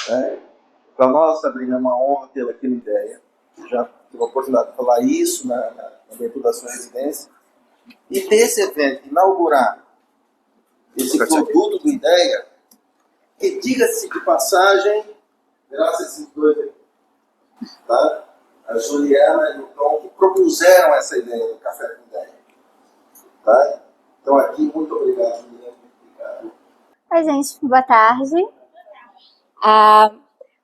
Né? Para nós, Sabrina, é uma honra tê-la aqui na Ideia. Já tive a oportunidade de falar isso na abertura da sua residência. E ter esse evento, inaugurar esse produto do Ideia, que, diga-se de passagem, graças a esses dois aqui, tá? A Juliana e o Tom, que propuseram essa ideia do Café com Ideia. Tá? Então, aqui, muito obrigado, Juliana. Obrigado. Oi, gente. Boa tarde.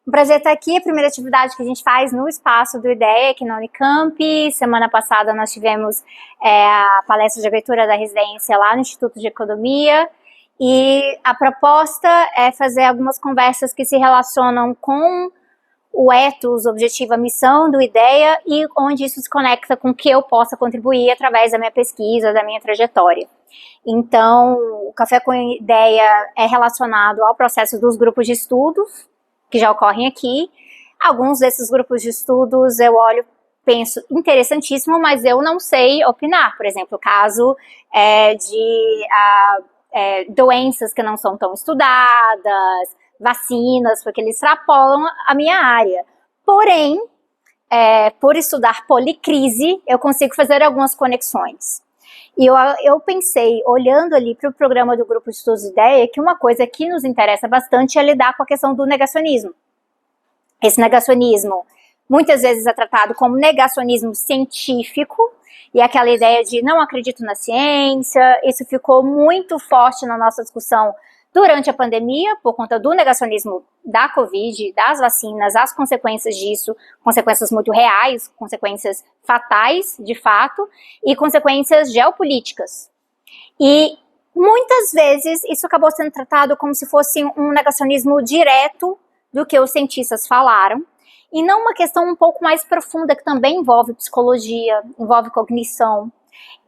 Um prazer estar aqui. A primeira atividade que a gente faz no espaço do IDEA, aqui na Unicamp. Semana passada nós tivemos a palestra de abertura da residência lá no Instituto de Economia. E a proposta é fazer algumas conversas que se relacionam com o ethos, o objetivo, a missão do IDEA e onde isso se conecta com o que eu possa contribuir através da minha pesquisa, da minha trajetória. Então, o Café com Ideia é relacionado ao processo dos grupos de estudos que já ocorrem aqui. Alguns desses grupos de estudos eu olho, penso, interessantíssimo, mas eu não sei opinar. Por exemplo, o caso de doenças que não são tão estudadas, vacinas, porque eles extrapolam a minha área. Porém, por estudar policrise, eu consigo fazer algumas conexões. E eu pensei, olhando ali para o programa do Grupo de Estudos Ideia, que uma coisa que nos interessa bastante é lidar com a questão do negacionismo. Esse negacionismo muitas vezes é tratado como negacionismo científico, e aquela ideia de não acredito na ciência, isso ficou muito forte na nossa discussão durante a pandemia, por conta do negacionismo da Covid, das vacinas, as consequências disso, consequências muito reais, consequências fatais, de fato, e consequências geopolíticas. E muitas vezes isso acabou sendo tratado como se fosse um negacionismo direto do que os cientistas falaram, e não uma questão um pouco mais profunda que também envolve psicologia, envolve cognição,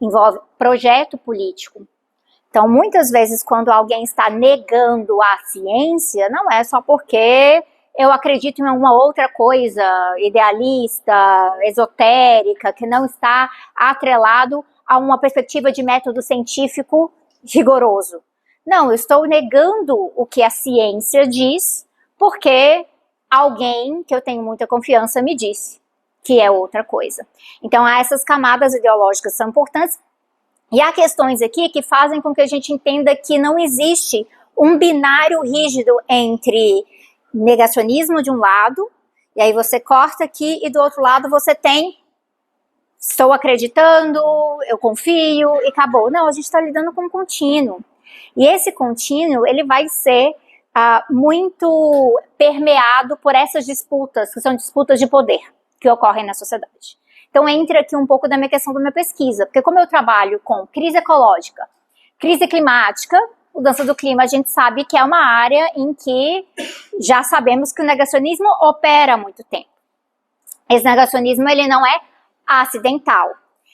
envolve projeto político. Então, muitas vezes, quando alguém está negando a ciência, não é só porque eu acredito em alguma outra coisa idealista, esotérica, que não está atrelado a uma perspectiva de método científico rigoroso. Não, eu estou negando o que a ciência diz porque alguém que eu tenho muita confiança me disse que é outra coisa. Então, essas camadas ideológicas são importantes. E há questões aqui que fazem com que a gente entenda que não existe um binário rígido entre negacionismo de um lado, e aí você corta aqui, e do outro lado você tem estou acreditando, eu confio, e acabou. Não, a gente está lidando com um contínuo. E esse contínuo, ele vai ser muito permeado por essas disputas, que são disputas de poder, que ocorrem na sociedade. Então entra aqui um pouco da minha questão da minha pesquisa, porque como eu trabalho com crise ecológica, crise climática, mudança do clima, a gente sabe que é uma área em que já sabemos que o negacionismo opera há muito tempo. Esse negacionismo, ele não é acidental.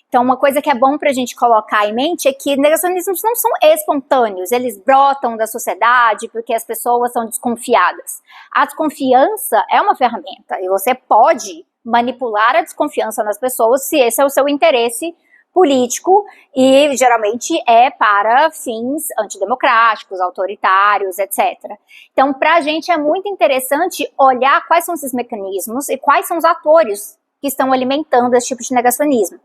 Então uma coisa que é bom para a gente colocar em mente é que negacionismos não são espontâneos, eles brotam da sociedade porque as pessoas são desconfiadas. A desconfiança é uma ferramenta e você pode manipular a desconfiança nas pessoas se esse é o seu interesse político e geralmente é para fins antidemocráticos, autoritários, etc. Então, para a gente é muito interessante olhar quais são esses mecanismos e quais são os atores que estão alimentando esse tipo de negacionismo.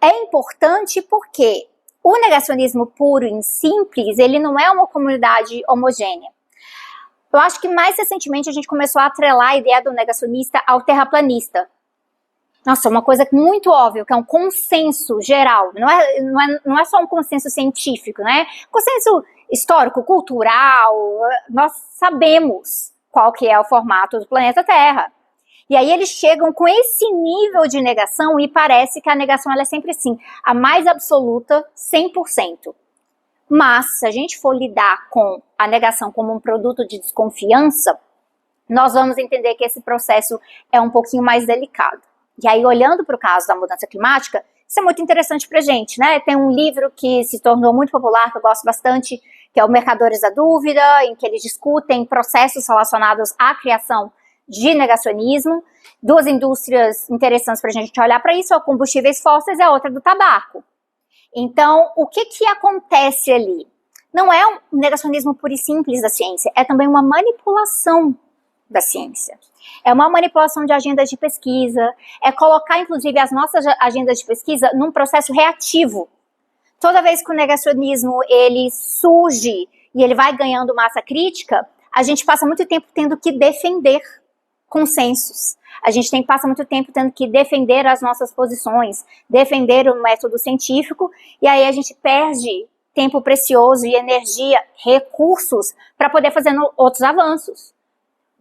É importante porque o negacionismo puro e simples, ele não é uma comunidade homogênea. Eu acho que mais recentemente a gente começou a atrelar a ideia do negacionista ao terraplanista. Nossa, uma coisa muito óbvia, que é um consenso geral, não é só um consenso científico, né? Consenso histórico, cultural, nós sabemos qual que é o formato do planeta Terra. E aí eles chegam com esse nível de negação e parece que a negação ela é sempre assim, a mais absoluta, 100%. Mas, se a gente for lidar com a negação como um produto de desconfiança, nós vamos entender que esse processo é um pouquinho mais delicado. E aí, olhando para o caso da mudança climática, isso é muito interessante para a gente, né? Tem um livro que se tornou muito popular, que eu gosto bastante, que é o Mercadores da Dúvida, em que eles discutem processos relacionados à criação de negacionismo. Duas indústrias interessantes para a gente olhar para isso, é o combustíveis fósseis e a outra do tabaco. Então, o que acontece ali? Não é um negacionismo puro e simples da ciência, é também uma manipulação da ciência. É uma manipulação de agendas de pesquisa, é colocar, inclusive, as nossas agendas de pesquisa num processo reativo. Toda vez que o negacionismo ele surge e ele vai ganhando massa crítica, a gente passa muito tempo tendo que defender consensos. A gente passa muito tempo tendo que defender as nossas posições, defender o método científico, e aí a gente perde tempo precioso e energia, recursos, para poder fazer outros avanços.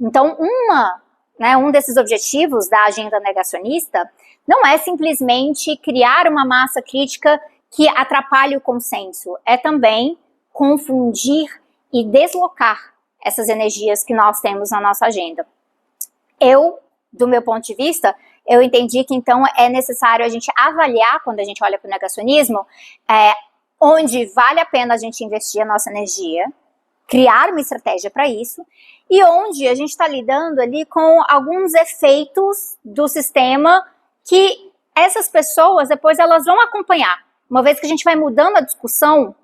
Então, um desses objetivos da agenda negacionista não é simplesmente criar uma massa crítica que atrapalhe o consenso, é também confundir e deslocar essas energias que nós temos na nossa agenda. Do meu ponto de vista, eu entendi que então é necessário a gente avaliar, quando a gente olha para o negacionismo, onde vale a pena a gente investir a nossa energia, criar uma estratégia para isso, e onde a gente está lidando ali com alguns efeitos do sistema que essas pessoas depois elas vão acompanhar. Uma vez que a gente vai mudando a discussão,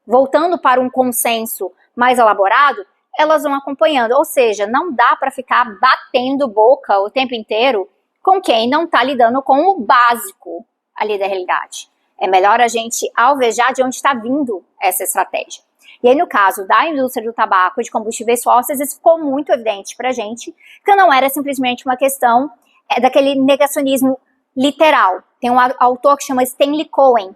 voltando para um consenso mais elaborado, elas vão acompanhando. Ou seja, não dá para ficar batendo boca o tempo inteiro com quem não está lidando com o básico ali da realidade. É melhor a gente alvejar de onde está vindo essa estratégia. E aí, no caso da indústria do tabaco e de combustíveis fósseis, isso ficou muito evidente para a gente, que não era simplesmente uma questão daquele negacionismo literal. Tem um autor que chama Stanley Cohen,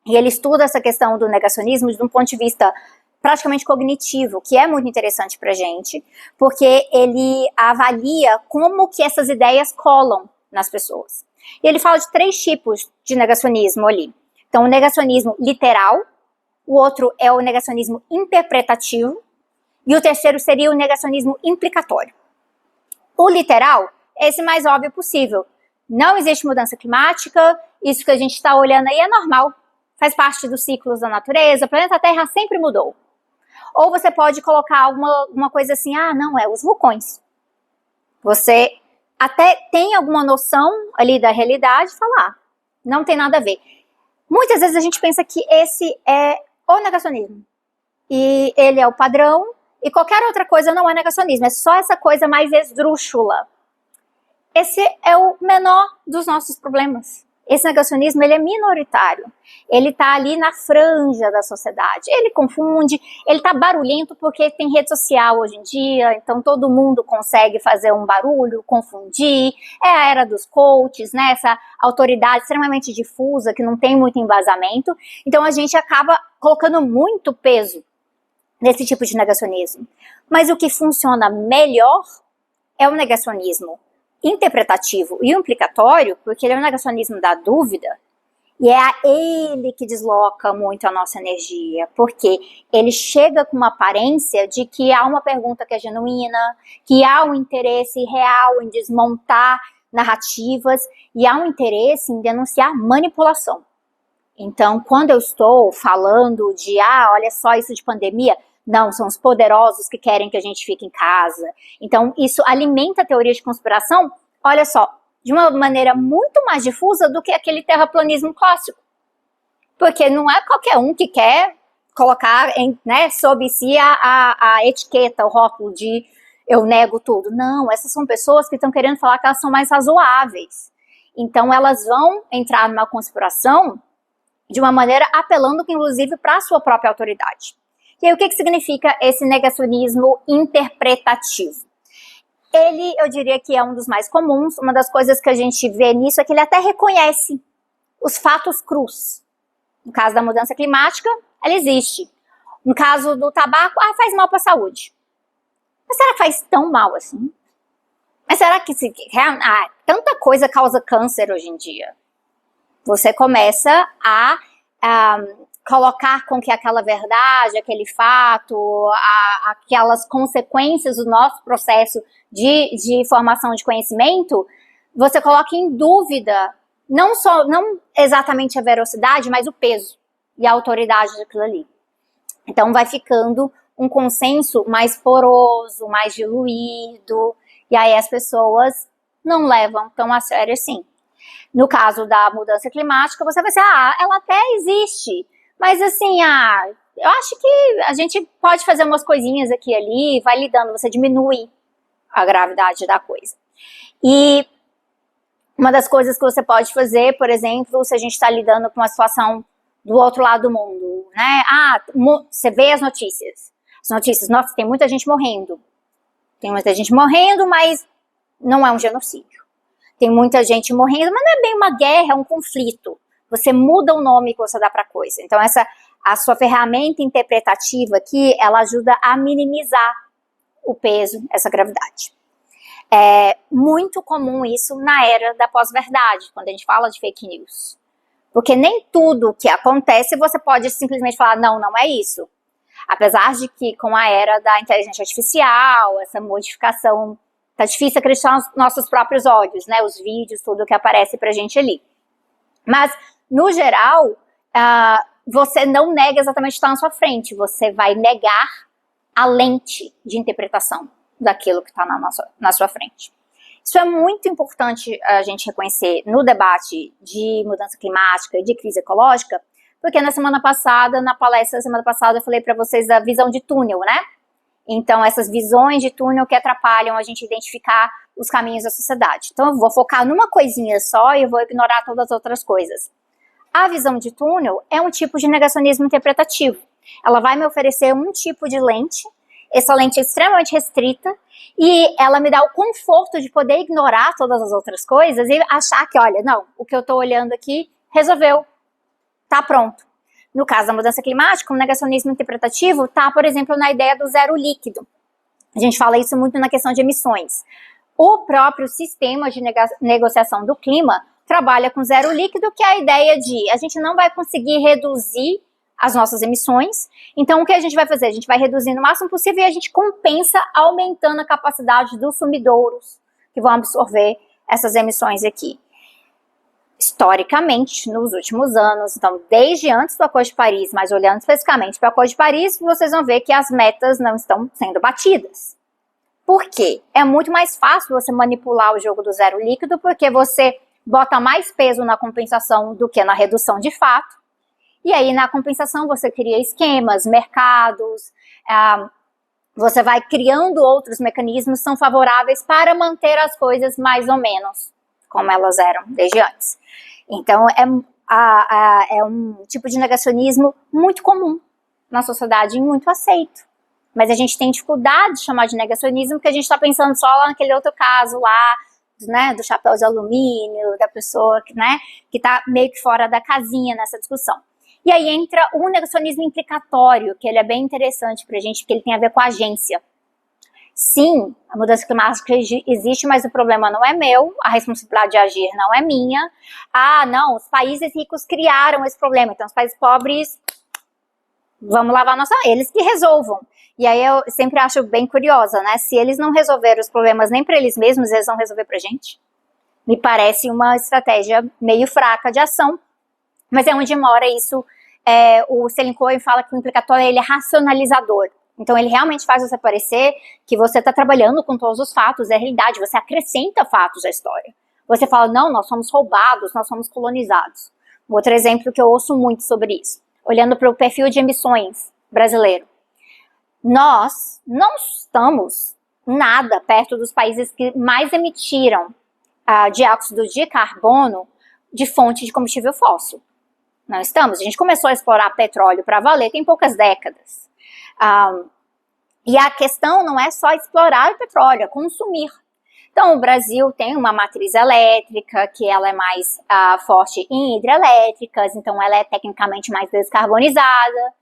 e ele estuda essa questão do negacionismo de um ponto de vista praticamente cognitivo, que é muito interessante para a gente, porque ele avalia como que essas ideias colam nas pessoas. E ele fala de 3 tipos de negacionismo ali. Então, o negacionismo literal, o outro é o negacionismo interpretativo, e o terceiro seria o negacionismo implicatório. O literal é esse mais óbvio possível. Não existe mudança climática, isso que a gente está olhando aí é normal, faz parte dos ciclos da natureza, o planeta Terra sempre mudou. Ou você pode colocar alguma coisa assim, os vulcões. Você até tem alguma noção ali da realidade e fala, não tem nada a ver. Muitas vezes a gente pensa que esse é o negacionismo. E ele é o padrão, e qualquer outra coisa não é negacionismo, é só essa coisa mais esdrúxula. Esse é o menor dos nossos problemas. Esse negacionismo, ele é minoritário. Ele está ali na franja da sociedade. Ele confunde, ele está barulhento porque tem rede social hoje em dia, então todo mundo consegue fazer um barulho, confundir. É a era dos coaches, né? Essa autoridade extremamente difusa, que não tem muito embasamento. Então a gente acaba colocando muito peso nesse tipo de negacionismo. Mas o que funciona melhor é o negacionismo interpretativo e implicatório, porque ele é um negacionismo da dúvida, e é a ele que desloca muito a nossa energia, porque ele chega com uma aparência de que há uma pergunta que é genuína, que há um interesse real em desmontar narrativas, e há um interesse em denunciar manipulação. Então, quando eu estou falando de, olha só isso de pandemia, não, são os poderosos que querem que a gente fique em casa. Então, isso alimenta a teoria de conspiração, olha só, de uma maneira muito mais difusa do que aquele terraplanismo clássico. Porque não é qualquer um que quer colocar sob si a etiqueta, o rótulo de eu nego tudo. Não, essas são pessoas que estão querendo falar que elas são mais razoáveis. Então, elas vão entrar numa conspiração de uma maneira apelando, inclusive, para a sua própria autoridade. E aí, o que significa esse negacionismo interpretativo? Ele, eu diria que é um dos mais comuns. Uma das coisas que a gente vê nisso é que ele até reconhece os fatos crus. No caso da mudança climática, ela existe. No caso do tabaco, faz mal para a saúde. Mas será que faz tão mal assim? Mas será que tanta coisa causa câncer hoje em dia? Você começa a colocar com que aquela verdade, aquele fato, aquelas consequências do nosso processo de formação de conhecimento, você coloca em dúvida não exatamente a veracidade, mas o peso e a autoridade daquilo ali. Então vai ficando um consenso mais poroso, mais diluído, e aí as pessoas não levam tão a sério assim. No caso da mudança climática, você vai dizer, ela até existe, mas assim, eu acho que a gente pode fazer umas coisinhas aqui e ali, vai lidando, você diminui a gravidade da coisa. E uma das coisas que você pode fazer, por exemplo, se a gente está lidando com uma situação do outro lado do mundo, né? Você vê as notícias. As notícias, nossa, tem muita gente morrendo. Tem muita gente morrendo, mas não é um genocídio. Tem muita gente morrendo, mas não é bem uma guerra, é um conflito. Você muda o nome que você dá para a coisa. Então, a sua ferramenta interpretativa aqui, ela ajuda a minimizar o peso, essa gravidade. É muito comum isso na era da pós-verdade, quando a gente fala de fake news. Porque nem tudo que acontece você pode simplesmente falar, não, não é isso. Apesar de que com a era da inteligência artificial, essa modificação, tá difícil acreditar nos nossos próprios olhos, né? Os vídeos, tudo que aparece pra gente ali. Mas, no geral, você não nega exatamente o que está na sua frente, você vai negar a lente de interpretação daquilo que está na sua frente. Isso é muito importante a gente reconhecer no debate de mudança climática e de crise ecológica, porque na palestra da semana passada, eu falei para vocês da visão de túnel, né? Então, essas visões de túnel que atrapalham a gente identificar os caminhos da sociedade. Então, eu vou focar numa coisinha só e eu vou ignorar todas as outras coisas. A visão de túnel é um tipo de negacionismo interpretativo. Ela vai me oferecer um tipo de lente, essa lente é extremamente restrita, e ela me dá o conforto de poder ignorar todas as outras coisas e achar que, olha, não, o que eu estou olhando aqui resolveu, tá pronto. No caso da mudança climática, o negacionismo interpretativo está, por exemplo, na ideia do zero líquido. A gente fala isso muito na questão de emissões. O próprio sistema de negociação do clima trabalha com zero líquido, que é a ideia de a gente não vai conseguir reduzir as nossas emissões, então o que a gente vai fazer? A gente vai reduzir no máximo possível e a gente compensa aumentando a capacidade dos sumidouros que vão absorver essas emissões aqui. Historicamente, nos últimos anos, então desde antes do Acordo de Paris, mas olhando especificamente para o Acordo de Paris, vocês vão ver que as metas não estão sendo batidas. Por quê? É muito mais fácil você manipular o jogo do zero líquido, porque você bota mais peso na compensação do que na redução de fato. E aí, na compensação, você cria esquemas, mercados, você vai criando outros mecanismos que são favoráveis para manter as coisas mais ou menos como elas eram desde antes. Então, é um tipo de negacionismo muito comum na sociedade e muito aceito. Mas a gente tem dificuldade de chamar de negacionismo porque a gente está pensando só lá naquele outro caso lá, né, do chapéu de alumínio, da pessoa que está meio que fora da casinha nessa discussão. E aí entra o negacionismo implicatório, que ele é bem interessante pra gente, porque ele tem a ver com a agência. Sim, a mudança climática existe, mas o problema não é meu, a responsabilidade de agir não é minha. Não, os países ricos criaram esse problema, então os países pobres, vamos lavar eles que resolvam. E aí eu sempre acho bem curiosa, né? Se eles não resolveram os problemas nem para eles mesmos, eles vão resolver pra gente. Me parece uma estratégia meio fraca de ação, mas é onde mora isso. O Sterling Cohen fala que o implicatório ele é racionalizador. Então ele realmente faz você parecer que você está trabalhando com todos os fatos, é realidade, você acrescenta fatos à história. Você fala, não, nós somos roubados, nós somos colonizados. Um outro exemplo que eu ouço muito sobre isso, olhando para o perfil de emissões brasileiro. Nós não estamos nada perto dos países que mais emitiram dióxido de carbono de fonte de combustível fóssil. Não estamos. A gente começou a explorar petróleo para valer tem poucas décadas. E a questão não é só explorar o petróleo, é consumir. Então, o Brasil tem uma matriz elétrica, que ela é mais forte em hidrelétricas, então ela é tecnicamente mais descarbonizada.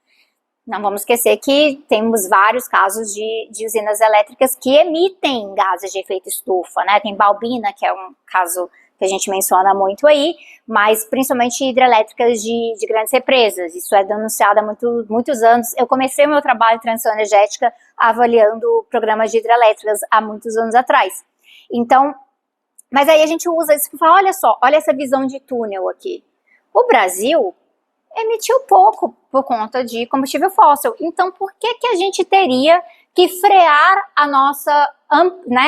Não vamos esquecer que temos vários casos de usinas elétricas que emitem gases de efeito estufa, né? Tem Balbina, que é um caso que a gente menciona muito aí, mas principalmente hidrelétricas de grandes represas. Isso é denunciado há muitos anos. Eu comecei o meu trabalho em transição energética avaliando programas de hidrelétricas há muitos anos atrás. Então, mas aí a gente usa isso para falar, olha só, olha essa visão de túnel aqui. O Brasil emitiu pouco por conta de combustível fóssil. Então, por que a gente teria que frear a nossa,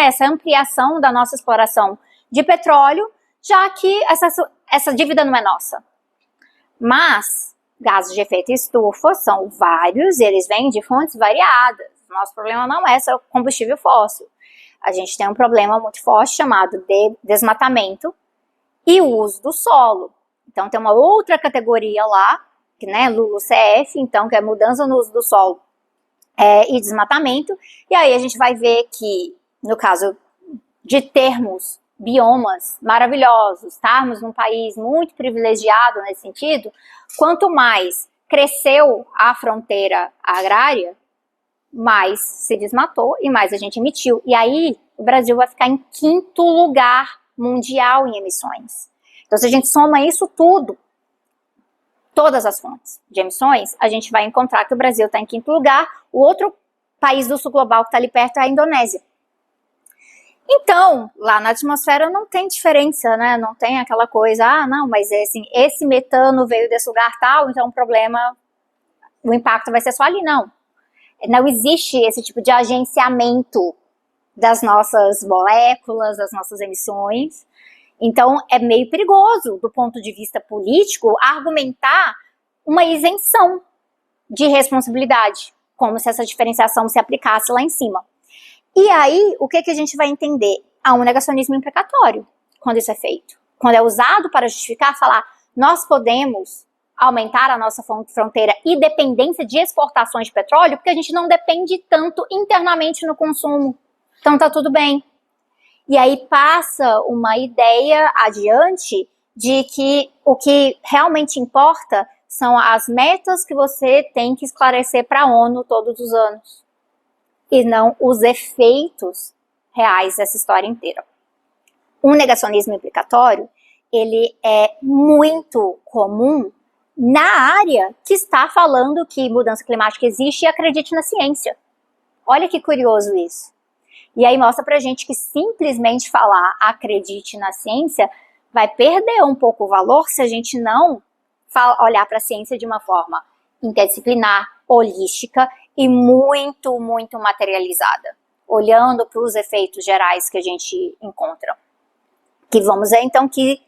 essa ampliação da nossa exploração de petróleo, já que essa dívida não é nossa? Mas gases de efeito estufa são vários, eles vêm de fontes variadas. Nosso problema não é só combustível fóssil. A gente tem um problema muito forte chamado de desmatamento e o uso do solo. Então tem uma outra categoria lá, que, né, LULUCF, então, que é mudança no uso do solo e desmatamento. E aí a gente vai ver que, no caso de termos biomas maravilhosos, estarmos num país muito privilegiado nesse sentido, quanto mais cresceu a fronteira agrária, mais se desmatou e mais a gente emitiu. E aí o Brasil vai ficar em 5º lugar mundial em emissões. Então, se a gente soma isso tudo, todas as fontes de emissões, a gente vai encontrar que o Brasil está em 5º lugar. O outro país do sul global que está ali perto é a Indonésia. Então, lá na atmosfera não tem diferença, né? Não tem aquela coisa, não, mas assim, esse metano veio desse lugar tal, então o problema, o impacto vai ser só ali, não. Não existe esse tipo de agenciamento das nossas moléculas, das nossas emissões. Então, é meio perigoso, do ponto de vista político, argumentar uma isenção de responsabilidade, como se essa diferenciação se aplicasse lá em cima. E aí, o que a gente vai entender? Há um negacionismo imprecatório quando isso é feito. Quando é usado para justificar, falar, nós podemos aumentar a nossa fronteira e dependência de exportações de petróleo, porque a gente não depende tanto internamente no consumo. Então tá tudo bem. E aí passa uma ideia adiante de que o que realmente importa são as metas que você tem que esclarecer para a ONU todos os anos. E não os efeitos reais dessa história inteira. O negacionismo implicatório, ele é muito comum na área que está falando que mudança climática existe e acredite na ciência. Olha que curioso isso. E aí mostra pra gente que simplesmente falar acredite na ciência vai perder um pouco o valor se a gente não olhar para a ciência de uma forma interdisciplinar, holística e muito, muito materializada, olhando para os efeitos gerais que a gente encontra. Que vamos ver então que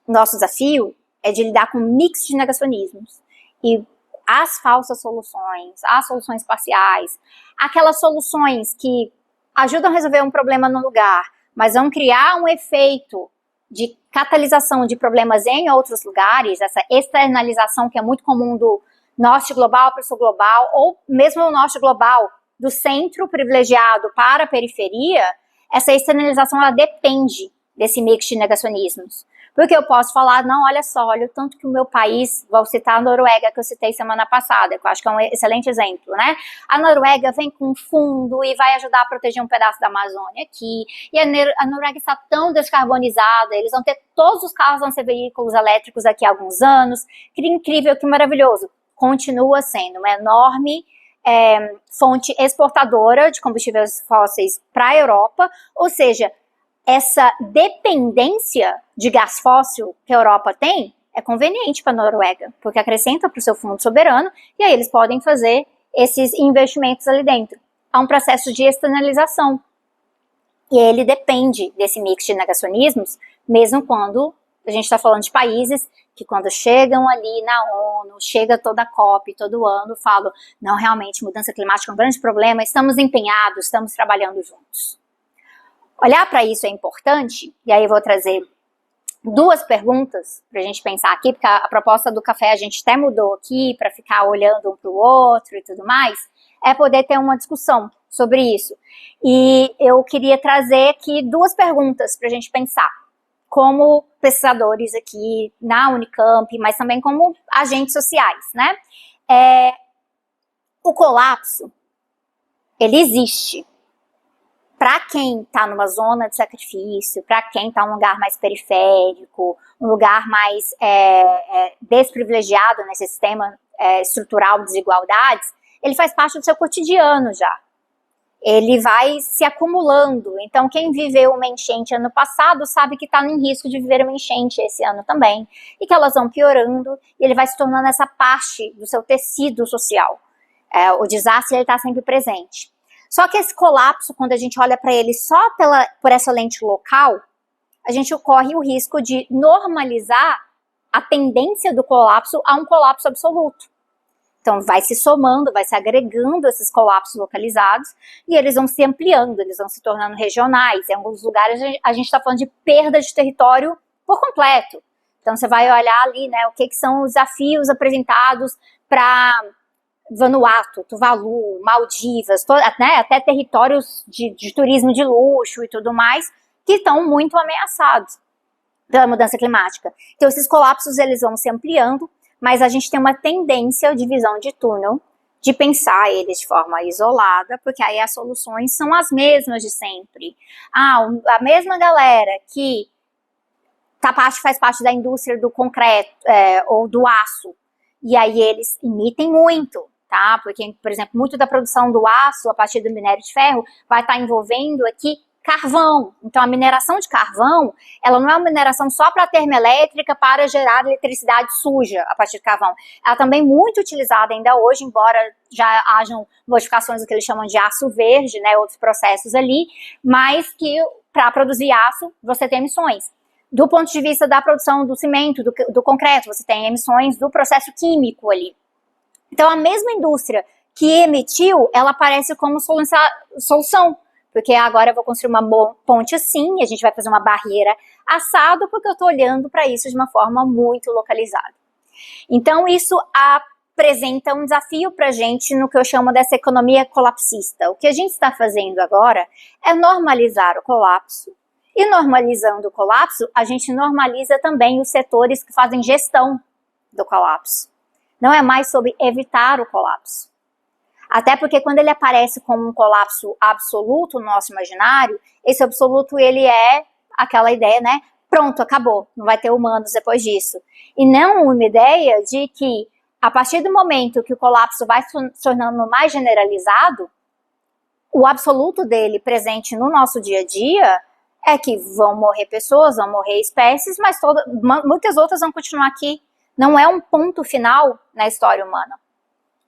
nosso desafio é de lidar com um mix de negacionismos e as falsas soluções, as soluções parciais, aquelas soluções que ajudam a resolver um problema no lugar, mas vão criar um efeito de catalisação de problemas em outros lugares, essa externalização que é muito comum do norte global para o sul global, ou mesmo o norte global do centro privilegiado para a periferia, essa externalização ela depende desse mix de negacionismos. Porque eu posso falar, não, olha só, olha o tanto que o meu país, vou citar a Noruega que eu citei semana passada, que eu acho que é um excelente exemplo, né? A Noruega vem com um fundo e vai ajudar a proteger um pedaço da Amazônia aqui, e a Noruega está tão descarbonizada, eles vão ter, todos os carros vão ser veículos elétricos daqui a alguns anos, que incrível, que maravilhoso. Continua sendo uma enorme fonte exportadora de combustíveis fósseis para a Europa, ou seja, essa dependência de gás fóssil que a Europa tem é conveniente para a Noruega, porque acrescenta para o seu fundo soberano e aí eles podem fazer esses investimentos ali dentro. Há um processo de externalização e ele depende desse mix de negacionismos, mesmo quando a gente está falando de países que quando chegam ali na ONU, chega toda a COP, todo ano, falam, não, realmente, mudança climática é um grande problema, estamos empenhados, estamos trabalhando juntos. Olhar para isso é importante, e aí eu vou trazer 2 perguntas para a gente pensar aqui, porque a proposta do café a gente até mudou aqui, para ficar olhando um para o outro e tudo mais, é poder ter uma discussão sobre isso. E eu queria trazer aqui 2 perguntas para a gente pensar, como pesquisadores aqui na Unicamp, mas também como agentes sociais, né? O colapso, ele existe. Para quem está numa zona de sacrifício, para quem está num lugar mais periférico, um lugar mais desprivilegiado nesse sistema estrutural de desigualdades, ele faz parte do seu cotidiano já. Ele vai se acumulando. Então, quem viveu uma enchente ano passado sabe que está em risco de viver uma enchente esse ano também. E que elas vão piorando e ele vai se tornando essa parte do seu tecido social. O desastre está sempre presente. Só que esse colapso, quando a gente olha para ele só por essa lente local, a gente corre o risco de normalizar a tendência do colapso a um colapso absoluto. Então, vai se somando, vai se agregando esses colapsos localizados e eles vão se ampliando, eles vão se tornando regionais. Em alguns lugares, a gente está falando de perda de território por completo. Então, você vai olhar ali, né, o que são os desafios apresentados para Vanuatu, Tuvalu, Maldivas, né, até territórios de turismo de luxo e tudo mais, que estão muito ameaçados pela mudança climática. Então, esses colapsos eles vão se ampliando, mas a gente tem uma tendência de visão de túnel, de pensar eles de forma isolada, porque aí as soluções são as mesmas de sempre. A mesma galera que faz parte da indústria do concreto ou do aço, e aí eles emitem muito, tá? Porque, por exemplo, muito da produção do aço a partir do minério de ferro vai estar envolvendo aqui carvão. Então, a mineração de carvão, ela não é uma mineração só para termoelétrica, para gerar eletricidade suja a partir de carvão. Ela também é muito utilizada ainda hoje, embora já hajam modificações do que eles chamam de aço verde, né, outros processos ali, mas que para produzir aço, você tem emissões. Do ponto de vista da produção do cimento, do concreto, você tem emissões do processo químico ali. Então, a mesma indústria que emitiu, ela aparece como solução. Porque agora eu vou construir uma ponte assim, a gente vai fazer uma barreira assado, porque eu estou olhando para isso de uma forma muito localizada. Então, isso apresenta um desafio para a gente no que eu chamo dessa economia colapsista. O que a gente está fazendo agora é normalizar o colapso. E normalizando o colapso, a gente normaliza também os setores que fazem gestão do colapso. Não é mais sobre evitar o colapso. Até porque quando ele aparece como um colapso absoluto no nosso imaginário, esse absoluto ele é aquela ideia, né? Pronto, acabou, não vai ter humanos depois disso. E não uma ideia de que a partir do momento que o colapso vai se tornando mais generalizado, o absoluto dele presente no nosso dia a dia é que vão morrer pessoas, vão morrer espécies, mas muitas outras vão continuar aqui. Não é um ponto final na história humana.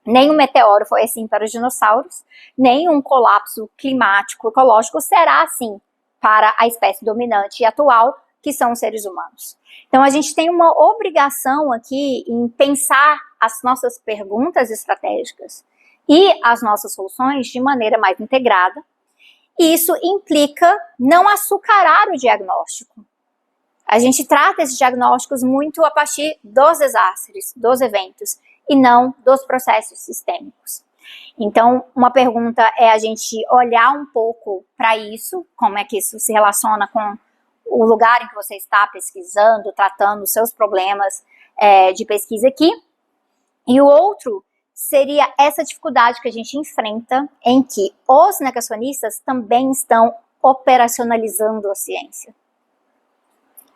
Nem um meteoro foi assim para os dinossauros, nem um colapso climático, ecológico será assim para a espécie dominante e atual, que são os seres humanos. Então, a gente tem uma obrigação aqui em pensar as nossas perguntas estratégicas e as nossas soluções de maneira mais integrada. E isso implica não açucarar o diagnóstico. A gente trata esses diagnósticos muito a partir dos desastres, dos eventos, e não dos processos sistêmicos. Então, uma pergunta é a gente olhar um pouco para isso, como é que isso se relaciona com o lugar em que você está pesquisando, tratando os seus problemas de pesquisa aqui. E o outro seria essa dificuldade que a gente enfrenta em que os negacionistas também estão operacionalizando a ciência.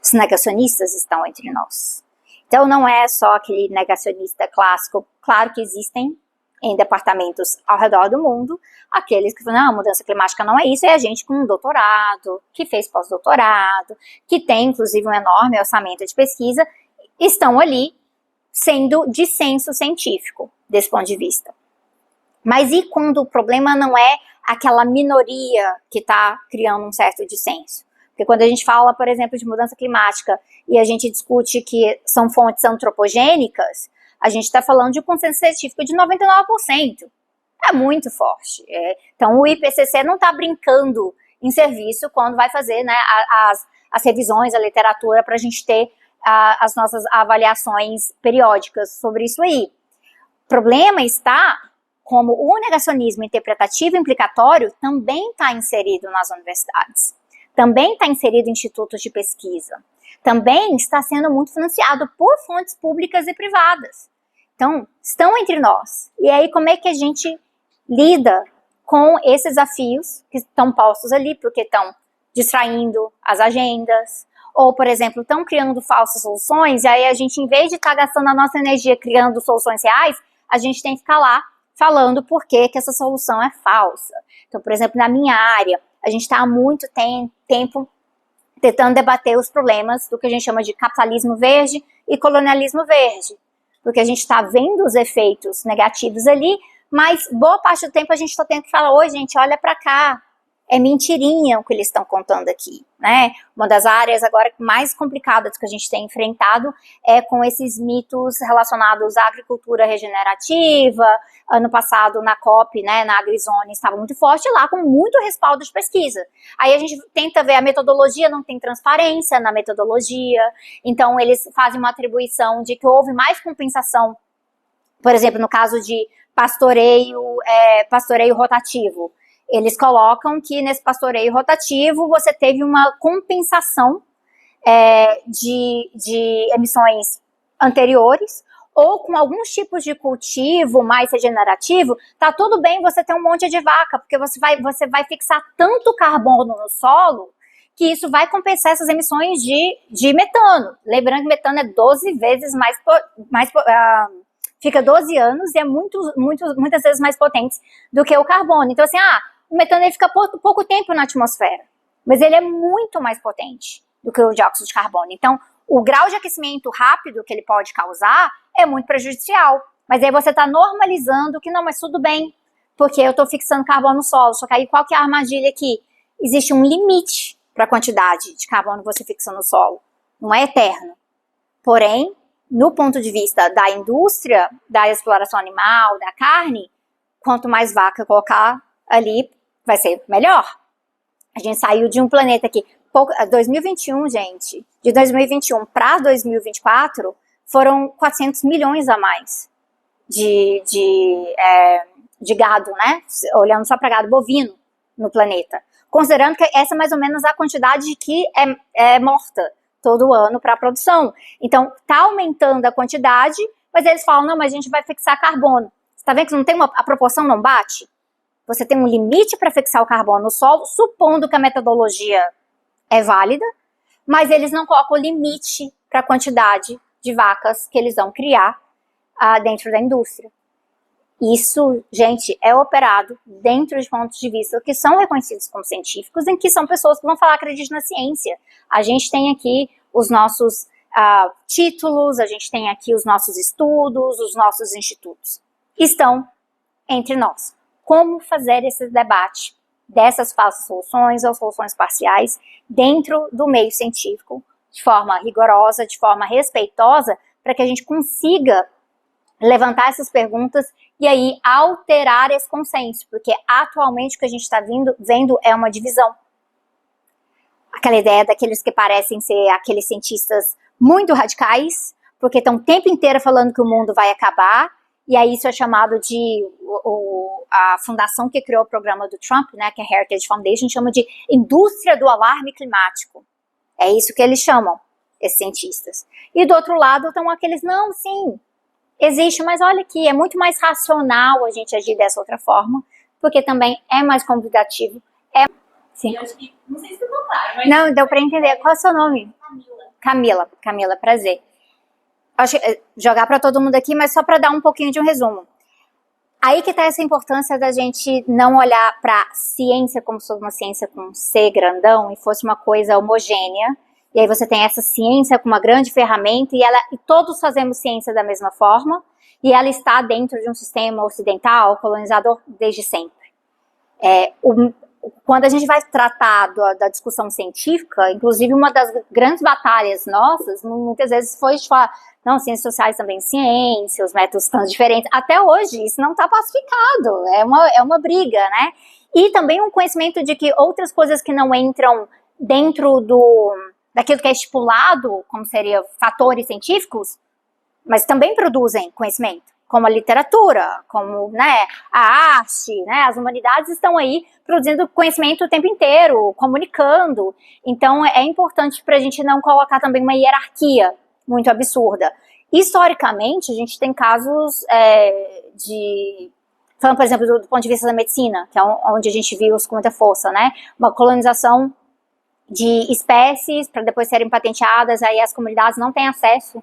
Os negacionistas estão entre nós. Então, não é só aquele negacionista clássico. Claro que existem em departamentos ao redor do mundo aqueles que falam, não, mudança climática não é isso, é a gente com um doutorado, que fez pós-doutorado, que tem, inclusive, um enorme orçamento de pesquisa, estão ali sendo dissenso científico, desse ponto de vista. Mas e quando o problema não é aquela minoria que está criando um certo dissenso? Porque quando a gente fala, por exemplo, de mudança climática e a gente discute que são fontes antropogênicas, a gente está falando de um consenso científico de 99%. É muito forte. Então, o IPCC não está brincando em serviço quando vai fazer, né, as revisões, a literatura, para a gente ter as nossas avaliações periódicas sobre isso aí. O problema está como o negacionismo interpretativo implicatório também está inserido nas universidades. Também está inserido em institutos de pesquisa. Também está sendo muito financiado por fontes públicas e privadas. Então, estão entre nós. E aí, como é que a gente lida com esses desafios que estão postos ali, porque estão distraindo as agendas, ou, por exemplo, estão criando falsas soluções, e aí a gente, em vez de estar gastando a nossa energia criando soluções reais, a gente tem que ficar lá falando por que essa solução é falsa. Então, por exemplo, na minha área, a gente está há muito tempo tentando debater os problemas do que a gente chama de capitalismo verde e colonialismo verde. Porque a gente está vendo os efeitos negativos ali, mas boa parte do tempo a gente está tendo que falar, oi gente, olha para cá, é mentirinha o que eles estão contando aqui, né? Uma das áreas agora mais complicadas que a gente tem enfrentado é com esses mitos relacionados à agricultura regenerativa. Ano passado, na COP, né, na AgriZone, estava muito forte lá, com muito respaldo de pesquisa. Aí a gente tenta ver a metodologia, não tem transparência na metodologia, então eles fazem uma atribuição de que houve mais compensação, por exemplo, no caso de pastoreio rotativo. Eles colocam que nesse pastoreio rotativo você teve uma compensação de emissões anteriores, ou com alguns tipos de cultivo mais regenerativo, tá tudo bem você ter um monte de vaca, porque você vai fixar tanto carbono no solo que isso vai compensar essas emissões de metano. Lembrando que metano é 12 vezes fica 12 anos e é muitas vezes mais potente do que o carbono. Então, assim, o metano ele fica pouco tempo na atmosfera, mas ele é muito mais potente do que o dióxido de carbono. Então, o grau de aquecimento rápido que ele pode causar é muito prejudicial. Mas aí você está normalizando que não, mas tudo bem, porque eu estou fixando carbono no solo. Só que aí qual que é a armadilha aqui? Existe um limite para a quantidade de carbono que você fixa no solo. Não é eterno. Porém, no ponto de vista da indústria, da exploração animal, da carne, quanto mais vaca colocar ali, vai ser melhor. A gente saiu de um planeta que 2021, gente, de 2021 para 2024, foram 400 milhões a mais de gado, né? Olhando só para gado bovino no planeta. Considerando que essa é mais ou menos a quantidade que é morta todo ano para a produção. Então, tá aumentando a quantidade, mas eles falam, não, mas a gente vai fixar carbono. Você tá vendo que não tem a proporção não bate? Você tem um limite para fixar o carbono no solo, supondo que a metodologia é válida, mas eles não colocam limite para a quantidade de vacas que eles vão criar dentro da indústria. Isso, gente, é operado dentro de pontos de vista que são reconhecidos como científicos, em que são pessoas que vão falar acredite na ciência. A gente tem aqui os nossos títulos, a gente tem aqui os nossos estudos, os nossos institutos. Estão entre nós. Como fazer esse debate dessas falsas soluções ou soluções parciais dentro do meio científico, de forma rigorosa, de forma respeitosa, para que a gente consiga levantar essas perguntas e aí alterar esse consenso, porque atualmente o que a gente está vendo é uma divisão. Aquela ideia daqueles que parecem ser aqueles cientistas muito radicais, porque estão o tempo inteiro falando que o mundo vai acabar, e aí isso é chamado de a fundação que criou o programa do Trump, né, que é a Heritage Foundation, chama de indústria do alarme climático. É isso que eles chamam, esses cientistas. E do outro lado estão aqueles, não, sim, existe, mas olha aqui, é muito mais racional a gente agir dessa outra forma, porque também é mais convidativo. Sim. Eu acho que, não sei se ficou claro, mas... Não, deu para entender. Qual é o seu nome? Camila, prazer. Acho que, jogar para todo mundo aqui, mas só para dar um pouquinho de um resumo. Aí que está essa importância da gente não olhar para ciência como se fosse uma ciência com C grandão e fosse uma coisa homogênea. E aí você tem essa ciência com uma grande ferramenta e todos fazemos ciência da mesma forma e ela está dentro de um sistema ocidental, colonizador, desde sempre. Quando a gente vai tratar da discussão científica, inclusive uma das grandes batalhas nossas, muitas vezes foi de falar, não, ciências sociais também ciência, os métodos estão diferentes. Até hoje, isso não está pacificado, é uma briga, né? E também um conhecimento de que outras coisas que não entram dentro daquilo que é estipulado, como seriam fatores científicos, mas também produzem conhecimento, como a literatura, como, né, a arte, né, as humanidades estão aí produzindo conhecimento o tempo inteiro, comunicando. Então é importante para a gente não colocar também uma hierarquia muito absurda. Historicamente, a gente tem casos falando, por exemplo, do ponto de vista da medicina, que é onde a gente viu isso com muita força, né, uma colonização de espécies para depois serem patenteadas, aí as comunidades não têm acesso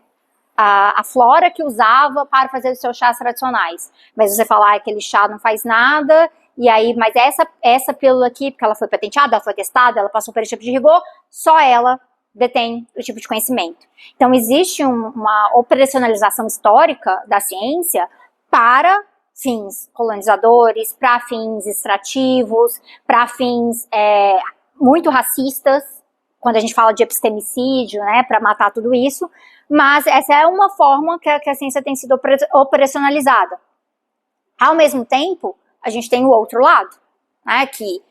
à flora que usava para fazer os seus chás tradicionais. Mas você falar que aquele chá não faz nada, e aí, mas essa pílula aqui, porque ela foi patenteada, ela foi testada, ela passou por esse tipo de rigor, só ela detém o tipo de conhecimento. Então existe uma operacionalização histórica da ciência para fins colonizadores, para fins extrativos, para fins muito racistas, quando a gente fala de epistemicídio, né, para matar tudo isso, mas essa é uma forma que a ciência tem sido operacionalizada. Ao mesmo tempo, a gente tem o outro lado, né, que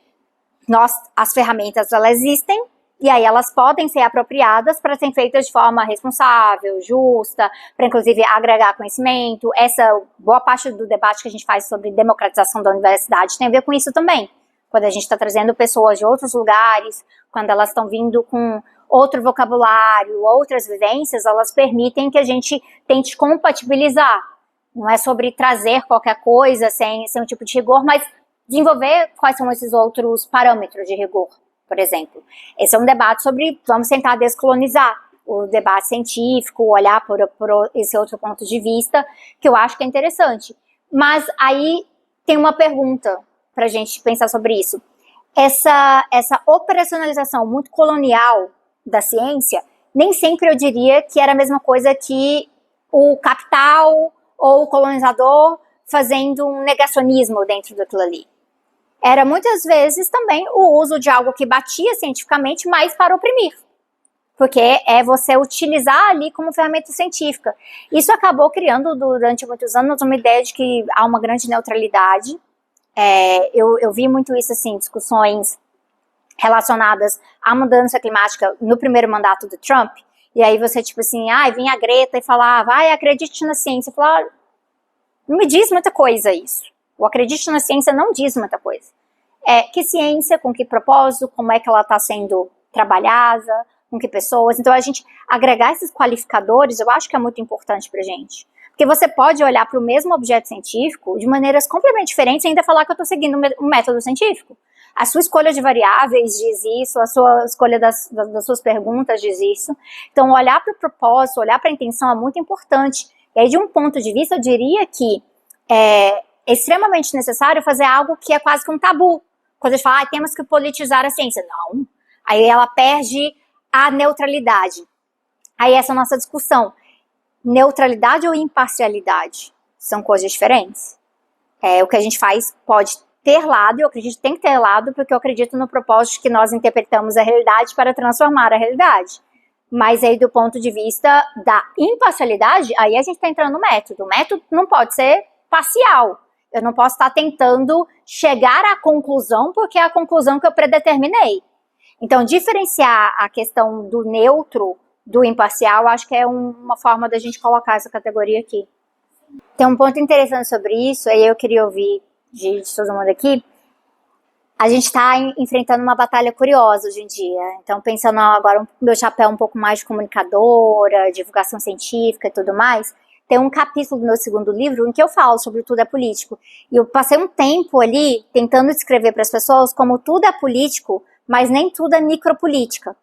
as ferramentas, elas existem, e aí elas podem ser apropriadas para serem feitas de forma responsável, justa, para inclusive agregar conhecimento. Essa boa parte do debate que a gente faz sobre democratização da universidade tem a ver com isso também. Quando a gente está trazendo pessoas de outros lugares, quando elas estão vindo com outro vocabulário, outras vivências, elas permitem que a gente tente compatibilizar. Não é sobre trazer qualquer coisa sem um tipo de rigor, mas desenvolver quais são esses outros parâmetros de rigor, por exemplo. Esse é um debate sobre, vamos tentar descolonizar o debate científico, olhar por esse outro ponto de vista, que eu acho que é interessante. Mas aí tem uma pergunta para a gente pensar sobre isso. Essa operacionalização muito colonial da ciência, nem sempre eu diria que era a mesma coisa que o capital ou o colonizador fazendo um negacionismo dentro daquilo ali. Era muitas vezes também o uso de algo que batia cientificamente, mas para oprimir. Porque é você utilizar ali como ferramenta científica. Isso acabou criando durante muitos anos uma ideia de que há uma grande neutralidade. Eu vi muito isso, assim, discussões relacionadas à mudança climática no primeiro mandato do Trump. E aí você, tipo assim, vinha a Greta e falava, acredite na ciência. Eu falava, não me diz muita coisa isso. O acredite na ciência não diz muita coisa. Que ciência, com que propósito, como é que ela está sendo trabalhada, com que pessoas. Então, a gente agregar esses qualificadores, eu acho que é muito importante pra gente. Porque você pode olhar para o mesmo objeto científico de maneiras completamente diferentes e ainda falar que eu estou seguindo um método científico. A sua escolha de variáveis diz isso, a sua escolha das suas perguntas diz isso. Então, olhar para o propósito, olhar para a intenção é muito importante. E aí, de um ponto de vista, eu diria que é extremamente necessário fazer algo que é quase que um tabu. Quando a gente fala, temos que politizar a ciência. Não. Aí ela perde a neutralidade. Aí essa é a nossa discussão. Neutralidade ou imparcialidade? São coisas diferentes. O que a gente faz pode ter lado, eu acredito que tem que ter lado, porque eu acredito no propósito que nós interpretamos a realidade para transformar a realidade. Mas aí do ponto de vista da imparcialidade, aí a gente está entrando no método. O método não pode ser parcial. Eu não posso estar tentando chegar à conclusão porque é a conclusão que eu predeterminei. Então, diferenciar a questão do neutro do imparcial, acho que é uma forma da gente colocar essa categoria aqui. Tem um ponto interessante sobre isso, aí eu queria ouvir de todo mundo aqui. A gente está enfrentando uma batalha curiosa hoje em dia. Então, pensando agora no meu chapéu um pouco mais de comunicadora, divulgação científica e tudo mais, tem um capítulo do meu segundo livro em que eu falo sobre Tudo é Político. E eu passei um tempo ali tentando descrever para as pessoas como tudo é político, mas nem tudo é micropolítica.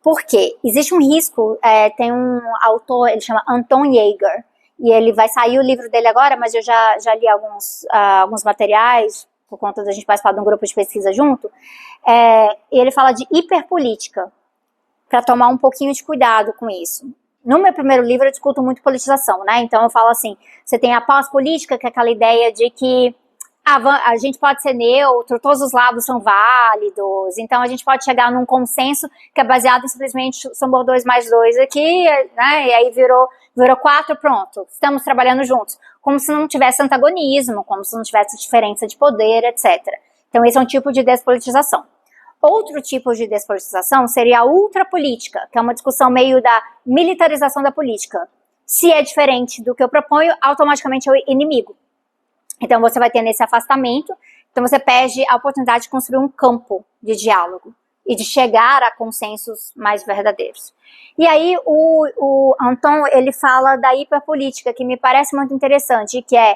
Por quê? Existe um risco, tem um autor, ele chama Anton Jäger, e ele vai sair o livro dele agora, mas eu já li alguns materiais, por conta da gente participar de um grupo de pesquisa junto, e ele fala de hiperpolítica, para tomar um pouquinho de cuidado com isso. No meu primeiro livro eu discuto muito politização, né? Então eu falo assim, você tem a pós-política, que é aquela ideia de que a gente pode ser neutro, todos os lados são válidos, então a gente pode chegar num consenso que é baseado em simplesmente somos 2 mais 2 aqui, né? E aí virou 4, pronto, estamos trabalhando juntos. Como se não tivesse antagonismo, como se não tivesse diferença de poder, etc. Então esse é um tipo de despolitização. Outro tipo de despolitização seria a ultrapolítica, que é uma discussão meio da militarização da política. Se é diferente do que eu proponho, automaticamente é o inimigo. Então você vai ter nesse afastamento, então você perde a oportunidade de construir um campo de diálogo e de chegar a consensos mais verdadeiros. E aí o Anton, ele fala da hiperpolítica, que me parece muito interessante, que é,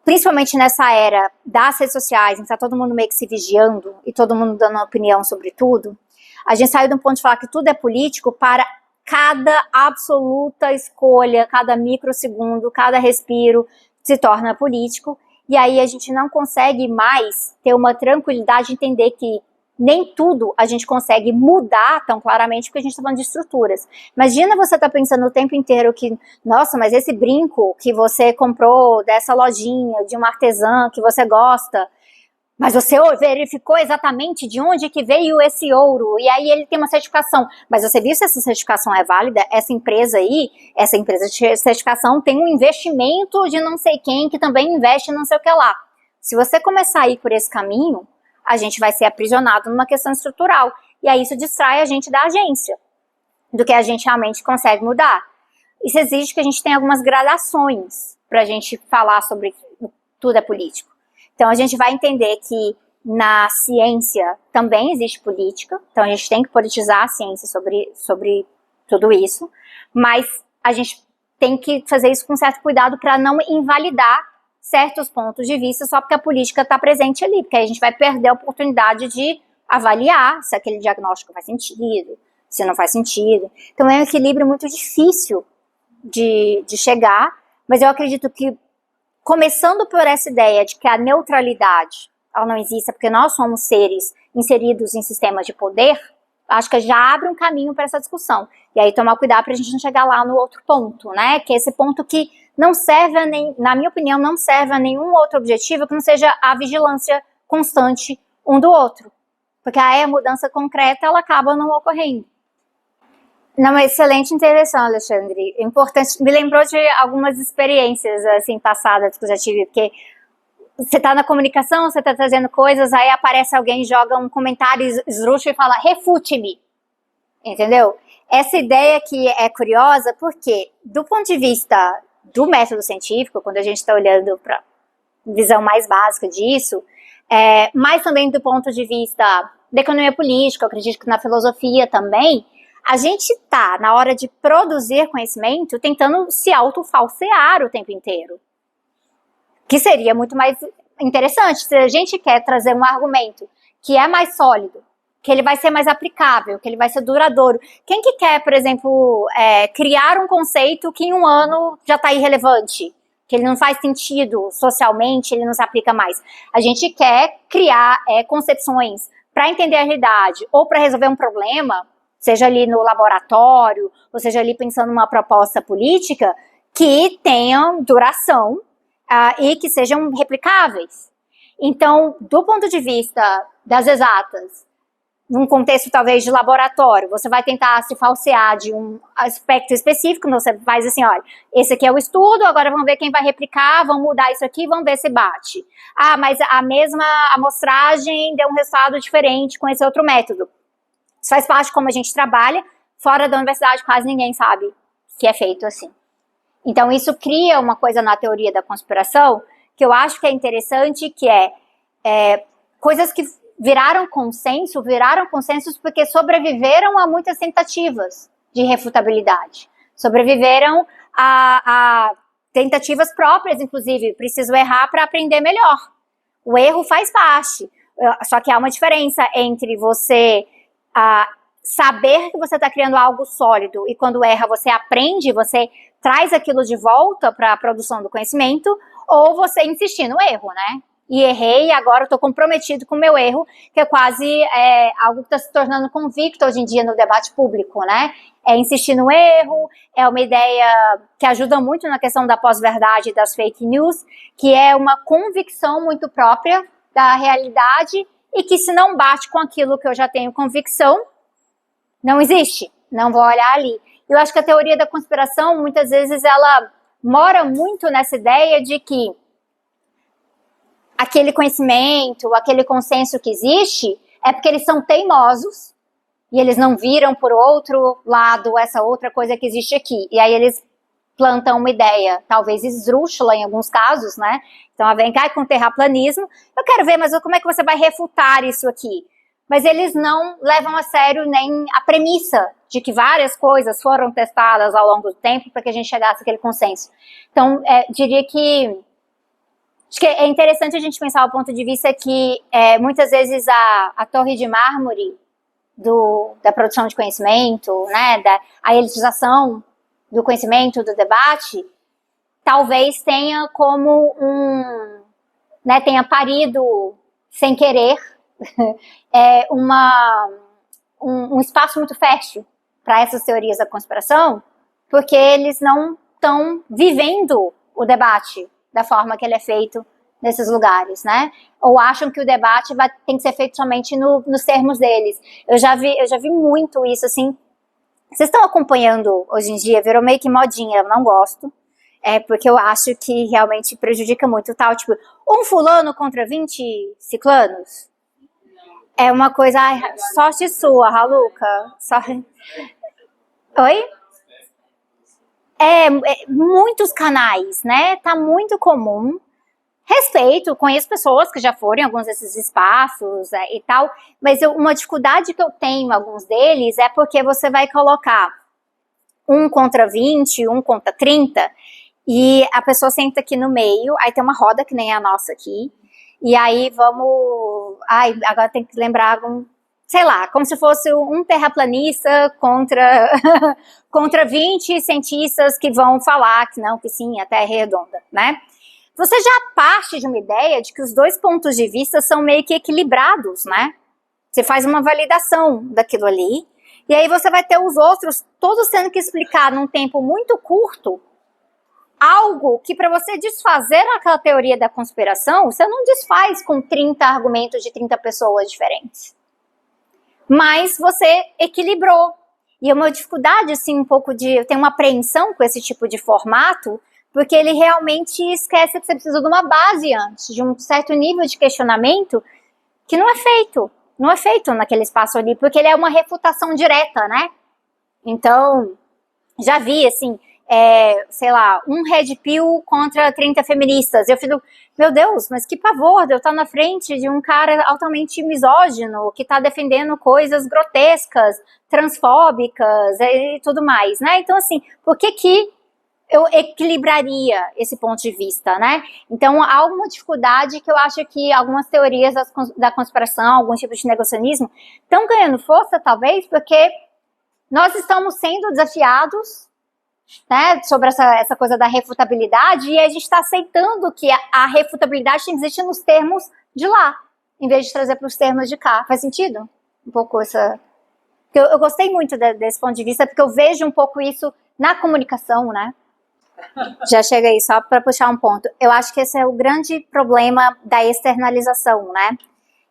principalmente nessa era das redes sociais, em que está todo mundo meio que se vigiando e todo mundo dando opinião sobre tudo, a gente saiu de um ponto de falar que tudo é político para cada absoluta escolha, cada microsegundo, cada respiro se torna político, e aí a gente não consegue mais ter uma tranquilidade de entender que nem tudo a gente consegue mudar tão claramente, porque a gente está falando de estruturas. Imagina você tá pensando o tempo inteiro que, nossa, mas esse brinco que você comprou dessa lojinha, de uma artesã que você gosta, mas você verificou exatamente de onde que veio esse ouro, e aí ele tem uma certificação. Mas você viu se essa certificação é válida? Essa empresa de certificação tem um investimento de não sei quem, que também investe não sei o que lá. Se você começar a ir por esse caminho, a gente vai ser aprisionado numa questão estrutural. E aí isso distrai a gente da agência, do que a gente realmente consegue mudar. Isso exige que a gente tenha algumas gradações para a gente falar sobre tudo é político. Então a gente vai entender que na ciência também existe política, então a gente tem que politizar a ciência sobre tudo isso, mas a gente tem que fazer isso com certo cuidado para não invalidar certos pontos de vista só porque a política está presente ali, porque aí a gente vai perder a oportunidade de avaliar se aquele diagnóstico faz sentido, se não faz sentido. Então é um equilíbrio muito difícil de chegar, mas eu acredito que começando por essa ideia de que a neutralidade ela não existe, porque nós somos seres inseridos em sistemas de poder, acho que já abre um caminho para essa discussão. E aí tomar cuidado para a gente não chegar lá no outro ponto, né? Que é esse ponto que não serve, na minha opinião, não serve a nenhum outro objetivo que não seja a vigilância constante um do outro. Porque aí a mudança concreta, ela acaba não ocorrendo. Não, excelente intervenção, Alexandre. Importante, me lembrou de algumas experiências assim passadas que eu já tive, porque você está na comunicação, você está trazendo coisas, aí aparece alguém, joga um comentário esdrúxulo e fala, refute-me. Entendeu? Essa ideia que é curiosa, porque do ponto de vista do método científico, quando a gente está olhando para a visão mais básica disso, mas também do ponto de vista da economia política, eu acredito que na filosofia também, a gente está, na hora de produzir conhecimento, tentando se autofalsear o tempo inteiro. Que seria muito mais interessante. Se a gente quer trazer um argumento que é mais sólido, que ele vai ser mais aplicável, que ele vai ser duradouro. Quem que quer, por exemplo, criar um conceito que em um ano já está irrelevante? Que ele não faz sentido socialmente, ele não se aplica mais. A gente quer criar concepções para entender a realidade ou para resolver um problema, seja ali no laboratório, ou seja ali pensando numa proposta política, que tenham duração e que sejam replicáveis. Então, do ponto de vista das exatas, num contexto talvez de laboratório, você vai tentar se falsear de um aspecto específico, você faz assim, olha, esse aqui é o estudo, agora vamos ver quem vai replicar, vamos mudar isso aqui, vamos ver se bate. Ah, mas a mesma amostragem deu um resultado diferente com esse outro método. Isso faz parte de como a gente trabalha, fora da universidade quase ninguém sabe que é feito assim. Então isso cria uma coisa na teoria da conspiração que eu acho que é interessante, que coisas que viraram consensos porque sobreviveram a muitas tentativas de refutabilidade. Sobreviveram a tentativas próprias, inclusive. Preciso errar para aprender melhor. O erro faz parte. Só que há uma diferença entre você saber que você está criando algo sólido e quando erra você aprende, você traz aquilo de volta para a produção do conhecimento, ou você insistir no erro, né? E errei, e agora estou comprometido com o meu erro, que é quase algo que está se tornando convicto hoje em dia no debate público, né? É insistir no erro, é uma ideia que ajuda muito na questão da pós-verdade e das fake news, que é uma convicção muito própria da realidade e que se não bate com aquilo que eu já tenho convicção, não existe, não vou olhar ali. Eu acho que a teoria da conspiração, muitas vezes, ela mora muito nessa ideia de que aquele conhecimento, aquele consenso que existe, é porque eles são teimosos e eles não viram por outro lado essa outra coisa que existe aqui. E aí eles plantam uma ideia, talvez esdrúxula em alguns casos, né? Então, vem cá com terraplanismo. Eu quero ver, mas como é que você vai refutar isso aqui? Mas eles não levam a sério nem a premissa de que várias coisas foram testadas ao longo do tempo para que a gente chegasse àquele consenso. Então, diria que acho que é interessante a gente pensar o ponto de vista que muitas vezes a torre de mármore da produção de conhecimento, né, a elitização do conhecimento, do debate, talvez tenha como tenha parido sem querer é um espaço muito fértil para essas teorias da conspiração, porque eles não estão vivendo o debate da forma que ele é feito nesses lugares, né? Ou acham que o debate tem que ser feito somente nos termos deles. Eu já vi muito isso, assim. Vocês estão acompanhando hoje em dia, virou meio que modinha, eu não gosto. Porque eu acho que realmente prejudica muito, tal, tipo, um fulano contra 20 ciclanos. É uma coisa, ai, sorte sua, Raluca. Oi? Muitos canais, né? Tá muito comum. Respeito, conheço pessoas que já foram em alguns desses espaços e tal, mas uma dificuldade que eu tenho em alguns deles é porque você vai colocar 1 contra 20, 1 contra 30, e a pessoa senta aqui no meio, aí tem uma roda que nem a nossa aqui, e aí vamos... Ai, agora tem que lembrar sei lá, como se fosse um terraplanista contra 20 cientistas que vão falar que não, que sim, a Terra é redonda, né? Você já parte de uma ideia de que os dois pontos de vista são meio que equilibrados, né? Você faz uma validação daquilo ali, e aí você vai ter os outros todos tendo que explicar num tempo muito curto algo que para você desfazer aquela teoria da conspiração, você não desfaz com 30 argumentos de 30 pessoas diferentes. Mas você equilibrou. E é uma dificuldade, assim, um pouco de... Eu tenho uma apreensão com esse tipo de formato, porque ele realmente esquece que você precisa de uma base antes, de um certo nível de questionamento que não é feito naquele espaço ali, porque ele é uma refutação direta, né? Então, já vi, assim, sei lá, um Red Pill contra 30 feministas. Eu fico, meu Deus, mas que pavor de eu estar na frente de um cara altamente misógino, que está defendendo coisas grotescas, transfóbicas e tudo mais, né? Então, assim, por que eu equilibraria esse ponto de vista, né? Então, há uma dificuldade que eu acho que algumas teorias da conspiração, alguns tipos de negacionismo, estão ganhando força, talvez, porque nós estamos sendo desafiados, né, sobre essa coisa da refutabilidade, e a gente está aceitando que a refutabilidade tem que existir nos termos de lá, em vez de trazer para os termos de cá. Faz sentido? Um pouco essa... Eu gostei muito desse ponto de vista, porque eu vejo um pouco isso na comunicação, né? Já chega aí, só para puxar um ponto. Eu acho que esse é o grande problema da externalização, né?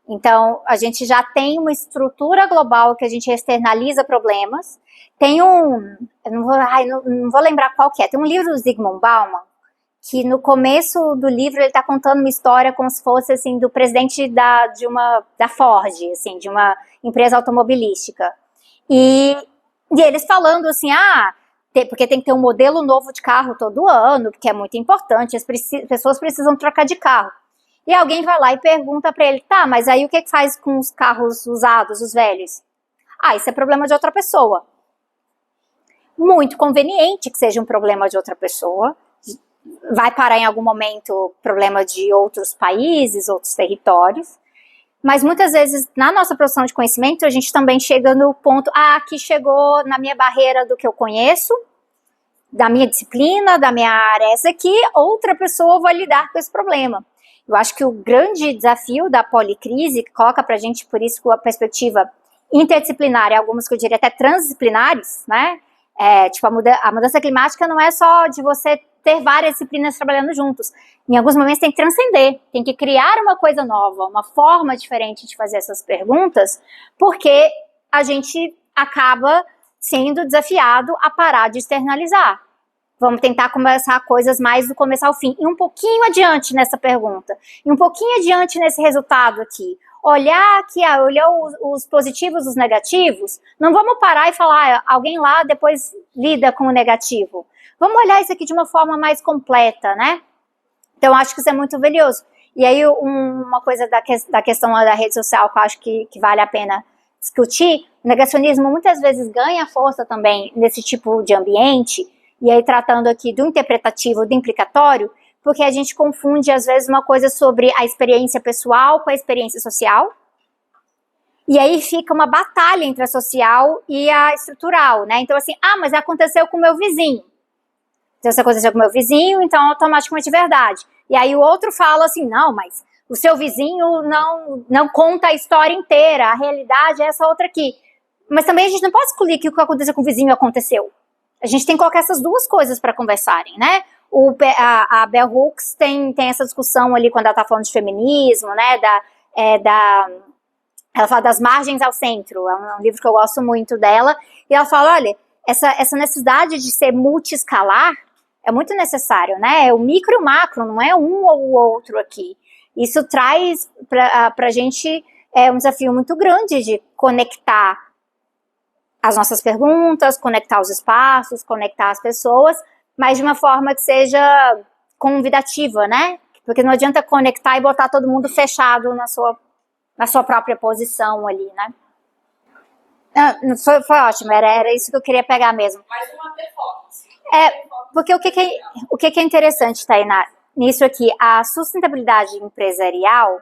Então, a gente já tem uma estrutura global que a gente externaliza problemas. Tem eu não vou lembrar qual que é, tem um livro do Zygmunt Bauman, que no começo do livro ele está contando uma história como se fosse, assim, do presidente da Ford, assim, de uma empresa automobilística. E eles falando assim, porque tem que ter um modelo novo de carro todo ano, porque é muito importante, as pessoas precisam trocar de carro. E alguém vai lá e pergunta para ele, tá, mas aí o que faz com os carros usados, os velhos? Isso é problema de outra pessoa. Muito conveniente que seja um problema de outra pessoa. Vai parar em algum momento problema de outros países, outros territórios. Mas muitas vezes, na nossa produção de conhecimento, a gente também chega no ponto, aqui chegou na minha barreira do que eu conheço, da minha disciplina, da minha área, essa aqui, outra pessoa vai lidar com esse problema. Eu acho que o grande desafio da policrise, que coloca pra gente, por isso, com a perspectiva interdisciplinar, e algumas que eu diria até transdisciplinares, né? Tipo, a mudança climática não é só de você ter várias disciplinas trabalhando juntos. Em alguns momentos tem que transcender, tem que criar uma coisa nova, uma forma diferente de fazer essas perguntas, porque a gente acaba sendo desafiado a parar de externalizar. Vamos tentar começar coisas mais do começo ao fim. E um pouquinho adiante nessa pergunta. E um pouquinho adiante nesse resultado aqui. Olhar aqui, olhar os positivos e os negativos. Não vamos parar e falar, alguém lá depois lida com o negativo. Vamos olhar isso aqui de uma forma mais completa, né? Então, acho que isso é muito valioso. E aí, uma coisa da questão da rede social que eu acho que vale a pena discutir, o negacionismo muitas vezes ganha força também nesse tipo de ambiente, e aí tratando aqui do interpretativo, do implicatório, porque a gente confunde às vezes uma coisa sobre a experiência pessoal com a experiência social, e aí fica uma batalha entre a social e a estrutural, né? Então assim, mas aconteceu com o meu vizinho. Então se aconteceu com o meu vizinho, então automaticamente é verdade. E aí o outro fala assim, não, mas O seu vizinho não conta a história inteira, a realidade é essa outra aqui. Mas também a gente não pode excluir que o que aconteceu com o vizinho aconteceu. A gente tem que colocar essas duas coisas para conversarem, né? A Bell Hooks tem essa discussão ali quando ela está falando de feminismo, né? Ela fala das margens ao centro, é um livro que eu gosto muito dela, e ela fala, olha, essa necessidade de ser multiescalar é muito necessário, né? É o micro e o macro, não é um ou o outro aqui. Isso traz para a gente um desafio muito grande de conectar as nossas perguntas, conectar os espaços, conectar as pessoas, mas de uma forma que seja convidativa, né? Porque não adianta conectar e botar todo mundo fechado na sua própria posição ali, né? Foi ótimo, era isso que eu queria pegar mesmo. Mais uma performance. Porque o que é interessante, Tainá, nisso aqui, a sustentabilidade empresarial,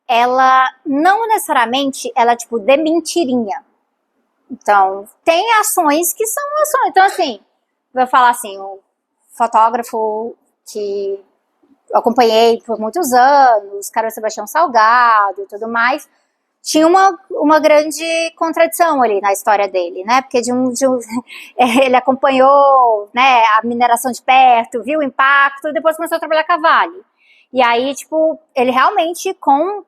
ela não necessariamente, ela tipo de mentirinha. Então, tem ações que são ações. Então, assim, vou falar assim, o fotógrafo que eu acompanhei por muitos anos, Carlos Sebastião Salgado e tudo mais, tinha uma grande contradição ali na história dele, né? Porque ele acompanhou, né, a mineração de perto, viu o impacto, e depois começou a trabalhar com a Vale. E aí, tipo, ele realmente, com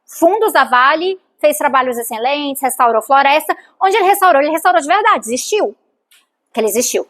fundos da Vale, fez trabalhos excelentes, restaurou floresta. Onde ele restaurou de verdade, existiu. Que ele existiu.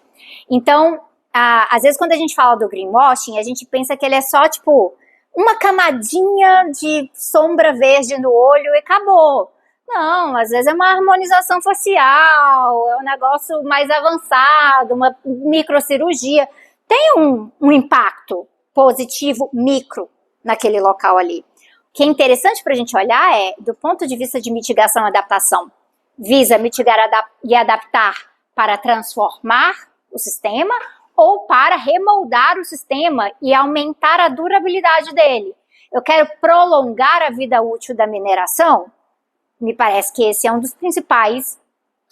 Então, às vezes quando a gente fala do greenwashing, a gente pensa que ele é só, tipo, uma camadinha de sombra verde no olho e acabou. Não, às vezes é uma harmonização facial, é um negócio mais avançado, uma microcirurgia. Tem um impacto positivo micro naquele local ali. O que é interessante para a gente olhar é, do ponto de vista de mitigação e adaptação, visa mitigar e adaptar para transformar o sistema ou para remoldar o sistema e aumentar a durabilidade dele. Eu quero prolongar a vida útil da mineração? Me parece que esse é um dos principais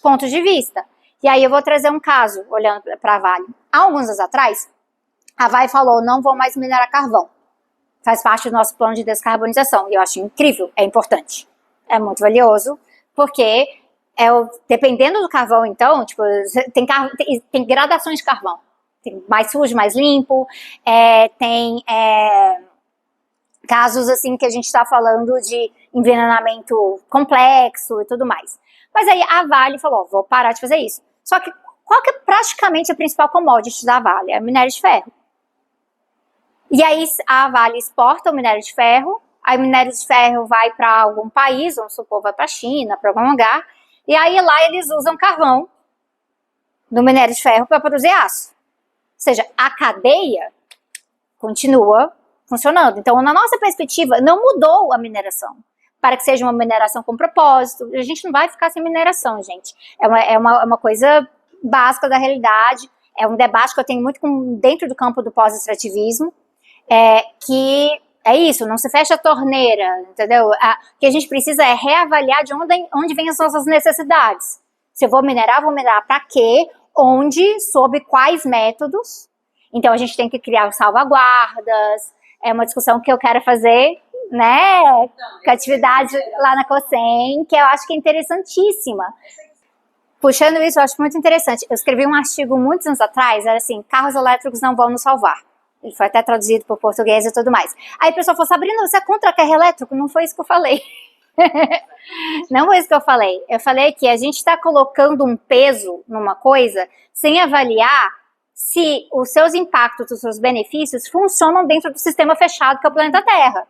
pontos de vista. E aí eu vou trazer um caso, olhando para a Vale. Há alguns anos atrás, a Vale falou, não vou mais minerar carvão. Faz parte do nosso plano de descarbonização. E eu acho incrível, é importante. É muito valioso, porque dependendo do carvão, então, tipo, tem gradações de carvão. Tem mais sujo, mais limpo, tem casos assim que a gente está falando de envenenamento complexo e tudo mais. Mas aí a Vale falou, vou parar de fazer isso. Só que qual que é praticamente a principal commodity da Vale? É o minério de ferro. E aí a Vale exporta o minério de ferro, aí o minério de ferro vai para algum país, vamos supor, vai para a China, para algum lugar, e aí lá eles usam carvão do minério de ferro para produzir aço. Ou seja, a cadeia continua funcionando. Então, na nossa perspectiva, não mudou a mineração para que seja uma mineração com propósito. A gente não vai ficar sem mineração, gente. É uma coisa básica da realidade, é um debate que eu tenho muito dentro do campo do pós-extrativismo, que é isso, não se fecha a torneira, entendeu? O que a gente precisa é reavaliar de onde vêm as nossas necessidades. Se eu vou minerar para quê? Onde? Sob quais métodos? Então a gente tem que criar salvaguardas, é uma discussão que eu quero fazer, né, com a atividade lá na COSEM, que eu acho que é interessantíssima. Puxando isso, eu acho muito interessante. Eu escrevi um artigo muitos anos atrás, era assim, carros elétricos não vão nos salvar. Ele foi até traduzido para o português e tudo mais. Aí a pessoa falou, Sabrina, você é contra carro elétrico? Não foi isso que eu falei. Não foi isso que eu falei. Eu falei que a gente está colocando um peso numa coisa sem avaliar se os seus impactos, os seus benefícios funcionam dentro do sistema fechado que é o planeta Terra.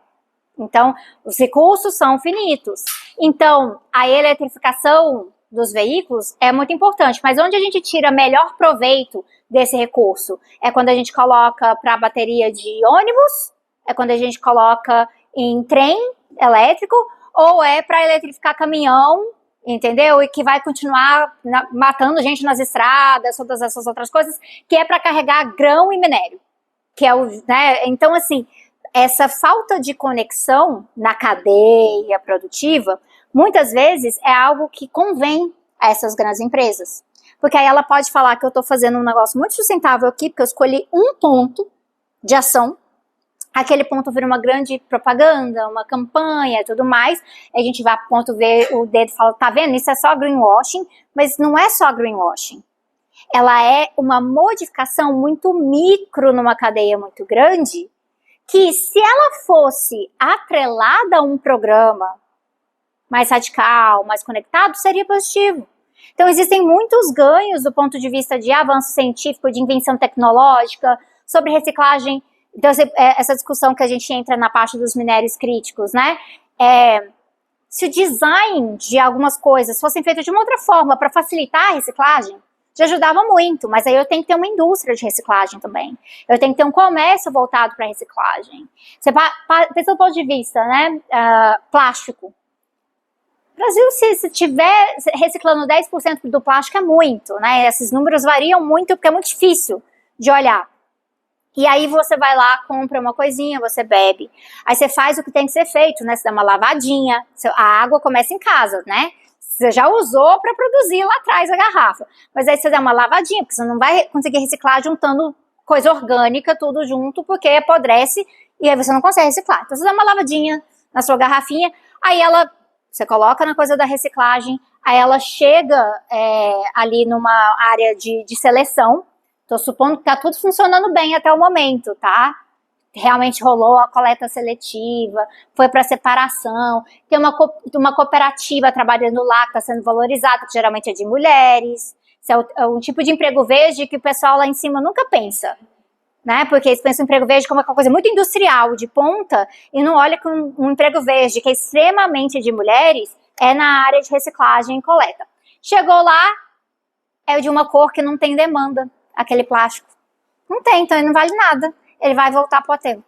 Então, os recursos são finitos. Então, a eletrificação dos veículos é muito importante, mas onde a gente tira melhor proveito desse recurso? É quando a gente coloca para bateria de ônibus, é quando a gente coloca em trem elétrico, ou é para eletrificar caminhão, entendeu? E que vai continuar matando gente nas estradas, todas essas outras coisas, que é para carregar grão e minério. Que é né? Então, assim, essa falta de conexão na cadeia produtiva, muitas vezes é algo que convém a essas grandes empresas. Porque aí ela pode falar que eu estou fazendo um negócio muito sustentável aqui, porque eu escolhi um ponto de ação aquele ponto vira uma grande propaganda, uma campanha e tudo mais, a gente vai a ponto ver o dedo e fala, tá vendo, isso é só greenwashing, mas não é só greenwashing. Ela é uma modificação muito micro numa cadeia muito grande, que se ela fosse atrelada a um programa mais radical, mais conectado, seria positivo. Então existem muitos ganhos do ponto de vista de avanço científico, de invenção tecnológica, sobre reciclagem. Então essa discussão que a gente entra na parte dos minérios críticos, né? Se o design de algumas coisas fossem feitos de uma outra forma para facilitar a reciclagem, já ajudava muito, mas aí eu tenho que ter uma indústria de reciclagem também. Eu tenho que ter um comércio voltado para reciclagem. Você pensa do ponto de vista, né, plástico. O Brasil, se tiver reciclando 10% do plástico, é muito, né? Esses números variam muito, porque é muito difícil de olhar. E aí você vai lá, compra uma coisinha, você bebe. Aí você faz o que tem que ser feito, né? Você dá uma lavadinha, a água começa em casa, né? Você já usou para produzir lá atrás a garrafa. Mas aí você dá uma lavadinha, porque você não vai conseguir reciclar juntando coisa orgânica tudo junto, porque apodrece e aí você não consegue reciclar. Então você dá uma lavadinha na sua garrafinha, aí você coloca na coisa da reciclagem, aí ela chega ali numa área de seleção. Tô supondo que tá tudo funcionando bem até o momento, tá? Realmente rolou a coleta seletiva, foi para separação, tem uma cooperativa trabalhando lá que está sendo valorizada, que geralmente é de mulheres. Isso é um tipo de emprego verde que o pessoal lá em cima nunca pensa, né? Porque eles pensam em emprego verde como uma coisa muito industrial, de ponta, e não olha que um emprego verde, que é extremamente de mulheres, é na área de reciclagem e coleta. Chegou lá, é de uma cor que não tem demanda, aquele plástico. Não tem, então ele não vale nada. Ele vai voltar para o aterro.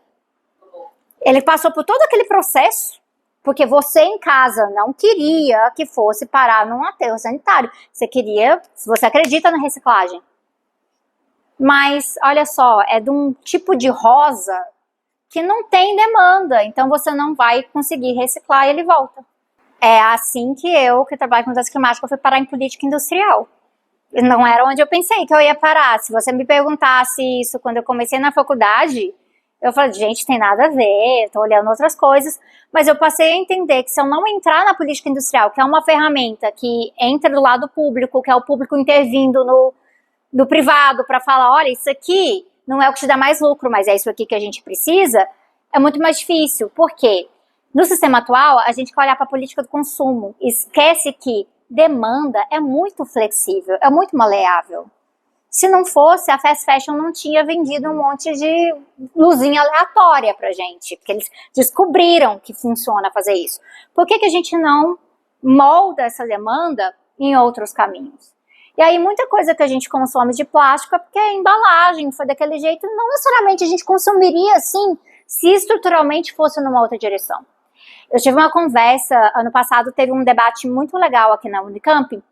Ele passou por todo aquele processo, porque você em casa não queria que fosse parar num aterro sanitário. Você queria, se você acredita na reciclagem. Mas, olha só, é de um tipo de rosa que não tem demanda, então você não vai conseguir reciclar e ele volta. É assim que trabalho com mudança climática, fui parar em política industrial. Não era onde eu pensei que eu ia parar. Se você me perguntasse isso quando eu comecei na faculdade, eu falei, gente, tem nada a ver, tô olhando outras coisas. Mas eu passei a entender que se eu não entrar na política industrial, que é uma ferramenta que entra do lado público, que é o público intervindo no privado para falar, olha, isso aqui não é o que te dá mais lucro, mas é isso aqui que a gente precisa, é muito mais difícil. Por quê? No sistema atual, a gente quer olhar para a política do consumo. Esquece que demanda é muito flexível, é muito maleável. Se não fosse, a fast fashion não tinha vendido um monte de luzinha aleatória pra gente, porque eles descobriram que funciona fazer isso. Por que a gente não molda essa demanda em outros caminhos? E aí muita coisa que a gente consome de plástico é porque a embalagem foi daquele jeito, não necessariamente a gente consumiria assim, se estruturalmente fosse numa outra direção. Eu tive uma conversa, ano passado teve um debate muito legal aqui na Unicamp,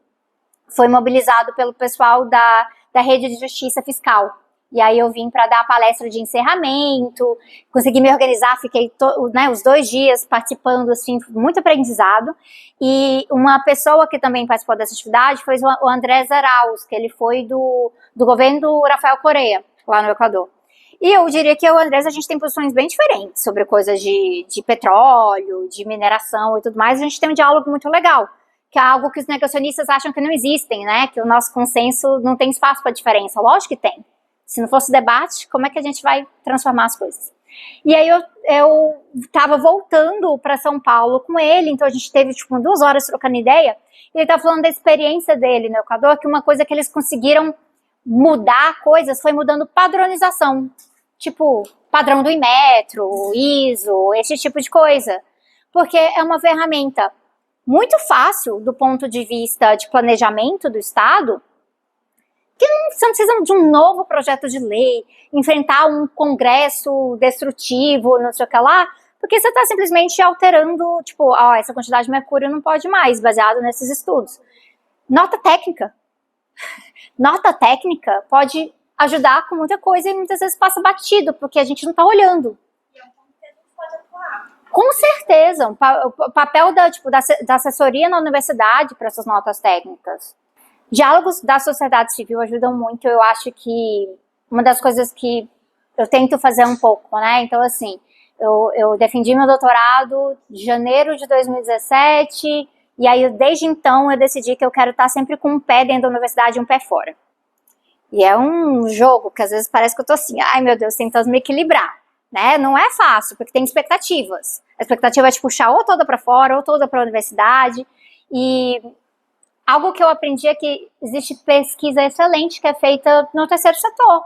foi mobilizado pelo pessoal da Rede de Justiça Fiscal. E aí eu vim para dar a palestra de encerramento, consegui me organizar, fiquei os 2 dias participando, assim, muito aprendizado. E uma pessoa que também participou dessa atividade foi o André Zaraus, que ele foi do governo do Rafael Correa, lá no Equador. E eu diria que eu e o Andrés, a gente tem posições bem diferentes sobre coisas de petróleo, de mineração e tudo mais. A gente tem um diálogo muito legal, que é algo que os negacionistas acham que não existem, né? Que o nosso consenso não tem espaço para diferença. Lógico que tem. Se não fosse debate, como é que a gente vai transformar as coisas? E aí eu tava voltando para São Paulo com ele, então a gente teve tipo 2 horas trocando ideia, e ele tava falando da experiência dele no Equador, que uma coisa que eles conseguiram mudar coisas foi mudando padronização. Tipo, padrão do Inmetro, ISO, esse tipo de coisa. Porque é uma ferramenta muito fácil do ponto de vista de planejamento do Estado, que você não precisa de um novo projeto de lei, enfrentar um congresso destrutivo, não sei o que lá, porque você está simplesmente alterando, tipo, essa quantidade de mercúrio não pode mais, baseado nesses estudos. Nota técnica. Nota técnica pode ajudar com muita coisa e muitas vezes passa batido, porque a gente não está olhando. E é um ponto que a gente pode atuar. Com certeza, o papel da assessoria na universidade para essas notas técnicas. Diálogos da sociedade civil ajudam muito. Eu acho que uma das coisas que eu tento fazer um pouco, né? Então, assim, eu defendi meu doutorado em janeiro de 2017, e aí, desde então, eu decidi que eu quero estar sempre com um pé dentro da universidade e um pé fora. E é um jogo que às vezes parece que eu tô assim, ai meu Deus, tentando me equilibrar, né? Não é fácil, porque tem expectativas. A expectativa é te puxar ou toda para fora, ou toda para a universidade. E algo que eu aprendi é que existe pesquisa excelente que é feita no terceiro setor,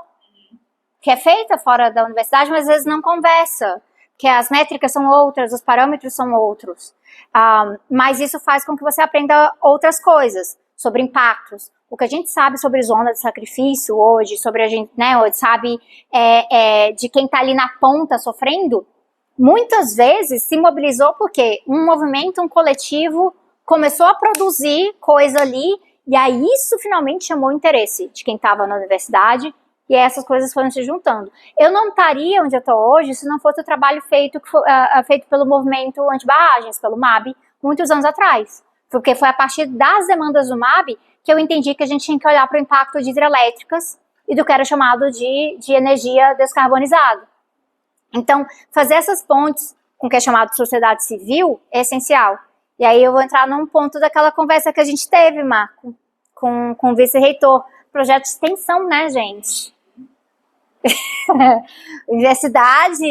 que é feita fora da universidade, mas às vezes não conversa, que as métricas são outras, os parâmetros são outros. Mas isso faz com que você aprenda outras coisas, sobre impactos. O que a gente sabe sobre zona de sacrifício hoje, sobre a gente, né, hoje sabe de quem está ali na ponta sofrendo, muitas vezes se mobilizou porque um movimento, um coletivo começou a produzir coisa ali, e aí isso finalmente chamou o interesse de quem estava na universidade, e essas coisas foram se juntando. Eu não estaria onde eu estou hoje se não fosse o trabalho feito pelo movimento anti-barragens, pelo MAB, muitos anos atrás. Porque foi a partir das demandas do MAB que eu entendi que a gente tinha que olhar para o impacto de hidrelétricas e do que era chamado de energia descarbonizada. Então, fazer essas pontes com o que é chamado de sociedade civil é essencial. E aí eu vou entrar num ponto daquela conversa que a gente teve, Marco, com o vice-reitor. Projeto de extensão, né, gente? Universidade,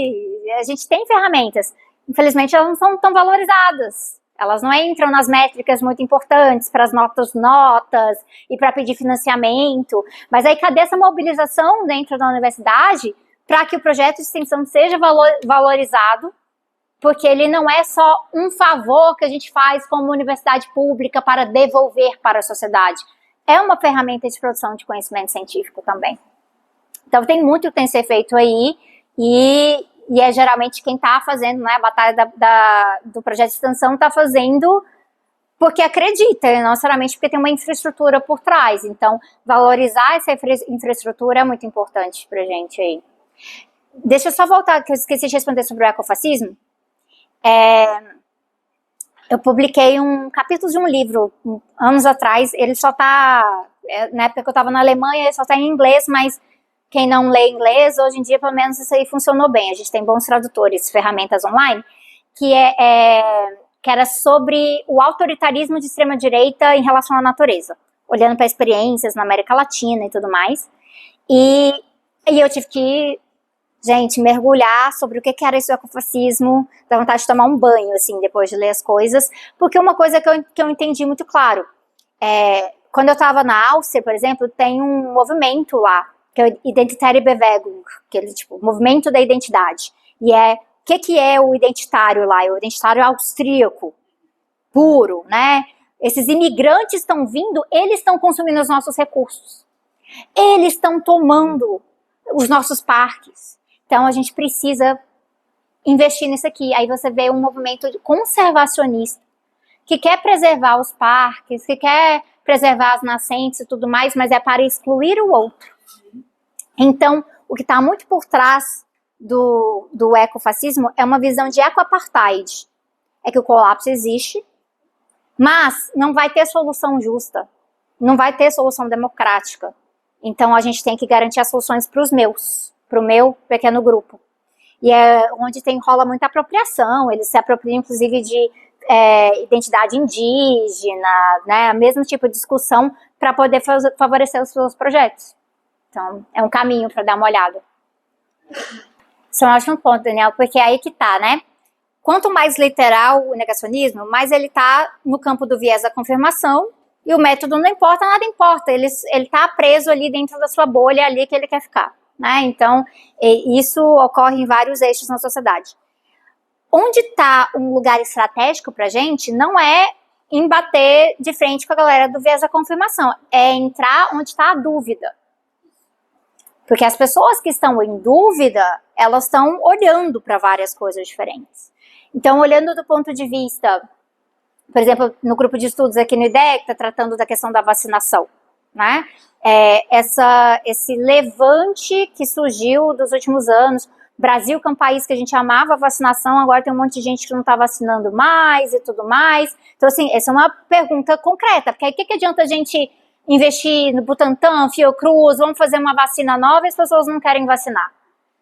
a gente tem ferramentas. Infelizmente, elas não são tão valorizadas. Elas não entram nas métricas muito importantes para as notas e para pedir financiamento. Mas aí, cadê essa mobilização dentro da universidade para que o projeto de extensão seja valorizado? Porque ele não é só um favor que a gente faz como universidade pública para devolver para a sociedade. É uma ferramenta de produção de conhecimento científico também. Então, tem muito que tem que ser feito aí, e é geralmente quem está fazendo, né, a batalha do projeto de extensão está fazendo porque acredita, não necessariamente porque tem uma infraestrutura por trás. Então, valorizar essa infraestrutura é muito importante para a gente aí. Deixa eu só voltar, que eu esqueci de responder sobre o ecofascismo. Eu publiquei um capítulo de um livro anos atrás, ele só está, na época que eu estava na Alemanha, ele só está em inglês, mas quem não lê inglês, hoje em dia, pelo menos, isso aí funcionou bem. A gente tem bons tradutores, ferramentas online, que era sobre o autoritarismo de extrema-direita em relação à natureza, olhando para experiências na América Latina e tudo mais. E eu tive que, gente, mergulhar sobre o que era esse ecofascismo, dá vontade de tomar um banho, assim, depois de ler as coisas, porque uma coisa que eu entendi muito claro, quando eu estava na Áustria, por exemplo, tem um movimento lá, que é o Identitäre Bewegung, que é tipo, o movimento da identidade. E o que é o identitário lá? É o identitário austríaco, puro, né? Esses imigrantes estão vindo, eles estão consumindo os nossos recursos. Eles estão tomando os nossos parques. Então, a gente precisa investir nisso aqui. Aí você vê um movimento conservacionista que quer preservar os parques, que quer preservar as nascentes e tudo mais, mas é para excluir o outro. Então, o que está muito por trás do ecofascismo é uma visão de ecoapartheid. É que o colapso existe, mas não vai ter solução justa, não vai ter solução democrática. Então, a gente tem que garantir as soluções para o meu pequeno grupo. E é onde rola muita apropriação, eles se apropriam, inclusive, de identidade indígena, né, o mesmo tipo de discussão para poder favorecer os seus projetos. Então, é um caminho para dar uma olhada. Isso é um ótimo ponto, Daniel, porque é aí que tá, né? Quanto mais literal o negacionismo, mais ele tá no campo do viés da confirmação, e o método não importa, nada importa. Ele tá preso ali dentro da sua bolha, ali que ele quer ficar, né? Então, isso ocorre em vários eixos na sociedade. Onde tá um lugar estratégico pra gente não é em bater de frente com a galera do viés da confirmação, é entrar onde está a dúvida. Porque as pessoas que estão em dúvida, elas estão olhando para várias coisas diferentes. Então, olhando do ponto de vista, por exemplo, no grupo de estudos aqui no IDEA, que está tratando da questão da vacinação, né? Esse levante que surgiu dos últimos anos, Brasil, que é um país que a gente amava a vacinação, agora tem um monte de gente que não está vacinando mais e tudo mais. Então, assim, essa é uma pergunta concreta, porque aí o que adianta a gente investir no Butantan, Fiocruz, vamos fazer uma vacina nova e as pessoas não querem vacinar.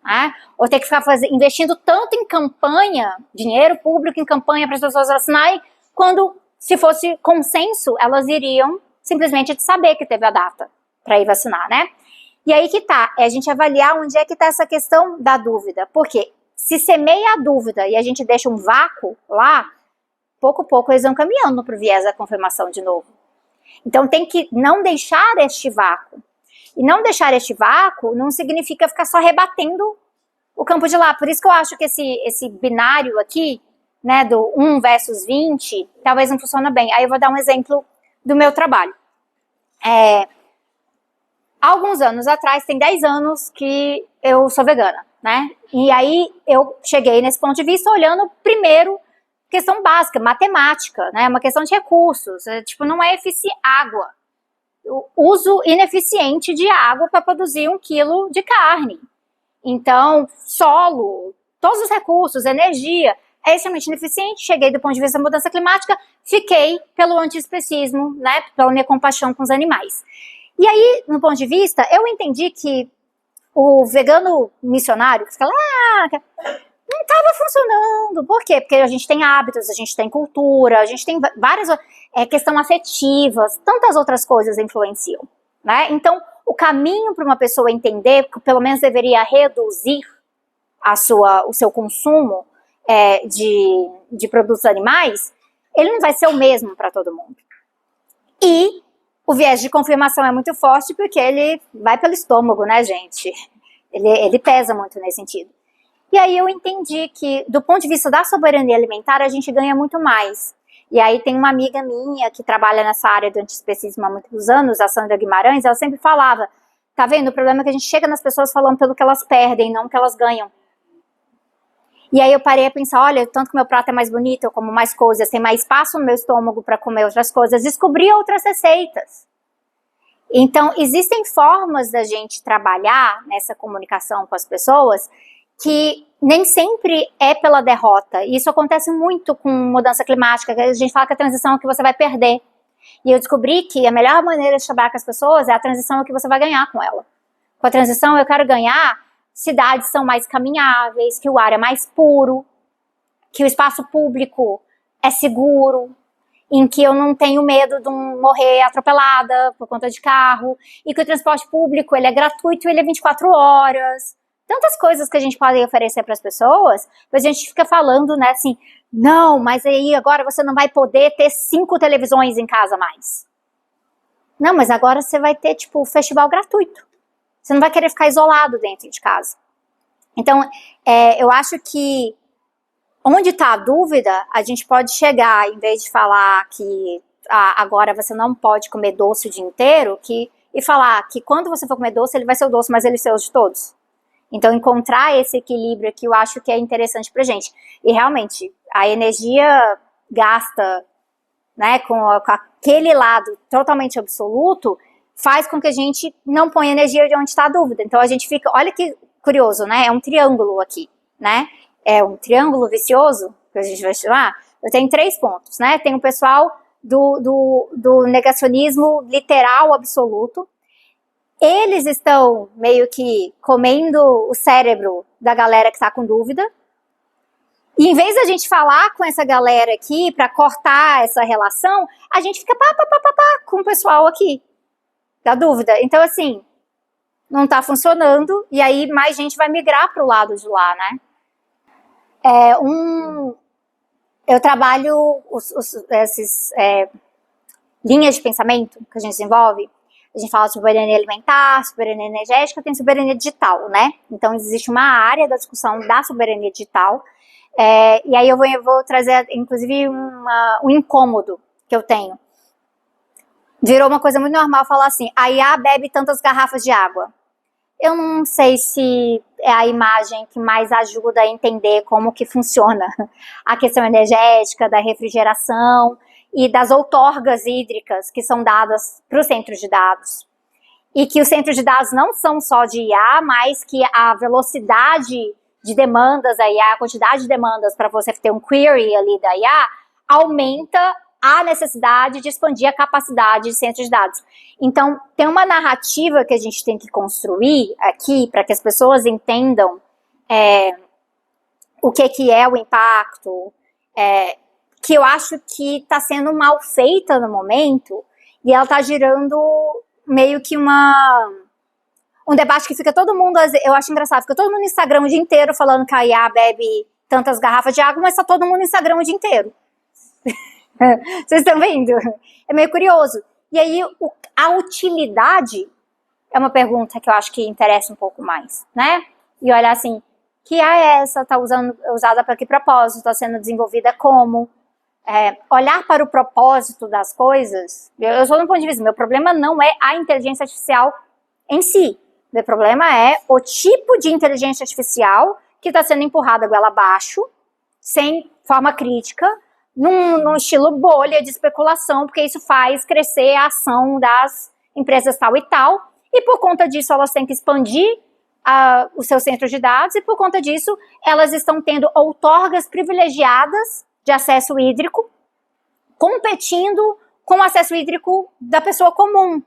né? Ou ter que ficar investindo tanto em campanha, dinheiro público em campanha para as pessoas vacinarem, quando, se fosse consenso, elas iriam simplesmente saber que teve a data para ir vacinar, né? E aí que tá, é a gente avaliar onde é que tá essa questão da dúvida. Porque se semeia a dúvida e a gente deixa um vácuo lá, pouco a pouco eles vão caminhando para o viés da confirmação de novo. Então tem que não deixar este vácuo. E não deixar este vácuo não significa ficar só rebatendo o campo de lá. Por isso que eu acho que esse binário aqui, né, do 1 versus 20, talvez não funcione bem. Aí eu vou dar um exemplo do meu trabalho. Alguns anos atrás, tem 10 anos que eu sou vegana, né? E aí eu cheguei nesse ponto de vista olhando primeiro questão básica, matemática, né? Uma questão de recursos. Tipo, não é água. O uso ineficiente de água para produzir 1 quilo de carne. Então, solo, todos os recursos, energia, é extremamente ineficiente. Cheguei do ponto de vista da mudança climática, fiquei pelo antiespecismo, né? Pela minha compaixão com os animais. E aí, no ponto de vista, eu entendi que o vegano missionário, que fala, não estava funcionando. Por quê? Porque a gente tem hábitos, a gente tem cultura, a gente tem várias questões afetivas, tantas outras coisas influenciam, né? Então, o caminho para uma pessoa entender que pelo menos deveria reduzir o seu consumo de produtos animais, ele não vai ser o mesmo para todo mundo. E o viés de confirmação é muito forte porque ele vai pelo estômago, né, gente? Ele pesa muito nesse sentido. E aí eu entendi que, do ponto de vista da soberania alimentar, a gente ganha muito mais. E aí tem uma amiga minha que trabalha nessa área do antiespecismo há muitos anos, a Sandra Guimarães, ela sempre falava, tá vendo? O problema é que a gente chega nas pessoas falando pelo que elas perdem, não que elas ganham. E aí eu parei a pensar, olha, tanto que meu prato é mais bonito, eu como mais coisas, tem mais espaço no meu estômago para comer outras coisas, descobri outras receitas. Então, existem formas da gente trabalhar nessa comunicação com as pessoas que nem sempre é pela derrota. E isso acontece muito com mudança climática, que a gente fala que a transição é o que você vai perder. E eu descobri que a melhor maneira de trabalhar com as pessoas é a transição é o que você vai ganhar com ela. Com a transição eu quero ganhar cidades são mais caminháveis, que o ar é mais puro, que o espaço público é seguro, em que eu não tenho medo de morrer atropelada por conta de carro, e que o transporte público ele é gratuito, ele é 24 horas. Tantas coisas que a gente pode oferecer para as pessoas, mas a gente fica falando, né, assim, não, mas aí agora você não vai poder ter 5 televisões em casa mais. Não, mas agora você vai ter, tipo, festival gratuito. Você não vai querer ficar isolado dentro de casa. Então, eu acho que onde está a dúvida, a gente pode chegar, em vez de falar que agora você não pode comer doce o dia inteiro, e falar que quando você for comer doce, ele vai ser o doce, mas ele ser o de todos. Então, encontrar esse equilíbrio aqui, eu acho que é interessante pra gente. E, realmente, a energia gasta, né, com aquele lado totalmente absoluto, faz com que a gente não ponha energia de onde está a dúvida. Então, a gente fica... Olha que curioso, né? É um triângulo aqui, né? É um triângulo vicioso, que a gente vai chamar. Eu tenho 3 pontos, né? Tem o pessoal do negacionismo literal absoluto. Eles estão meio que comendo o cérebro da galera que está com dúvida. E em vez da gente falar com essa galera aqui para cortar essa relação, a gente fica com o pessoal aqui da dúvida. Então, assim, não está funcionando e aí mais gente vai migrar para o lado de lá, né? Eu trabalho essas linhas de pensamento que a gente desenvolve. A gente fala de soberania alimentar, soberania energética, tem soberania digital, né? Então, existe uma área da discussão da soberania digital. E aí eu vou trazer, inclusive, um incômodo que eu tenho. Virou uma coisa muito normal falar assim, a IA bebe tantas garrafas de água. Eu não sei se é a imagem que mais ajuda a entender como que funciona a questão energética, da refrigeração e das outorgas hídricas que são dadas para os centros de dados. E que os centros de dados não são só de IA, mas que a velocidade de demandas da IA, a quantidade de demandas para você ter um query ali da IA, aumenta a necessidade de expandir a capacidade de centros de dados. Então, tem uma narrativa que a gente tem que construir aqui para que as pessoas entendam o que é o impacto, que eu acho que está sendo mal feita no momento, e ela está gerando meio que um debate que fica todo mundo, eu acho engraçado, fica todo mundo no Instagram o dia inteiro falando que a IA bebe tantas garrafas de água, mas está todo mundo no Instagram o dia inteiro. Vocês estão vendo? É meio curioso. E aí, a utilidade é uma pergunta que eu acho que interessa um pouco mais, né? E olhar assim, que IA é essa? Está usada para que propósito? Está sendo desenvolvida como? Olhar para o propósito das coisas, eu sou do ponto de vista, meu problema não é a inteligência artificial em si, meu problema é o tipo de inteligência artificial que está sendo empurrada goela abaixo, sem forma crítica, num estilo bolha de especulação, porque isso faz crescer a ação das empresas tal e tal, e por conta disso elas têm que expandir os seus centros de dados, e por conta disso elas estão tendo outorgas privilegiadas de acesso hídrico, competindo com o acesso hídrico da pessoa comum.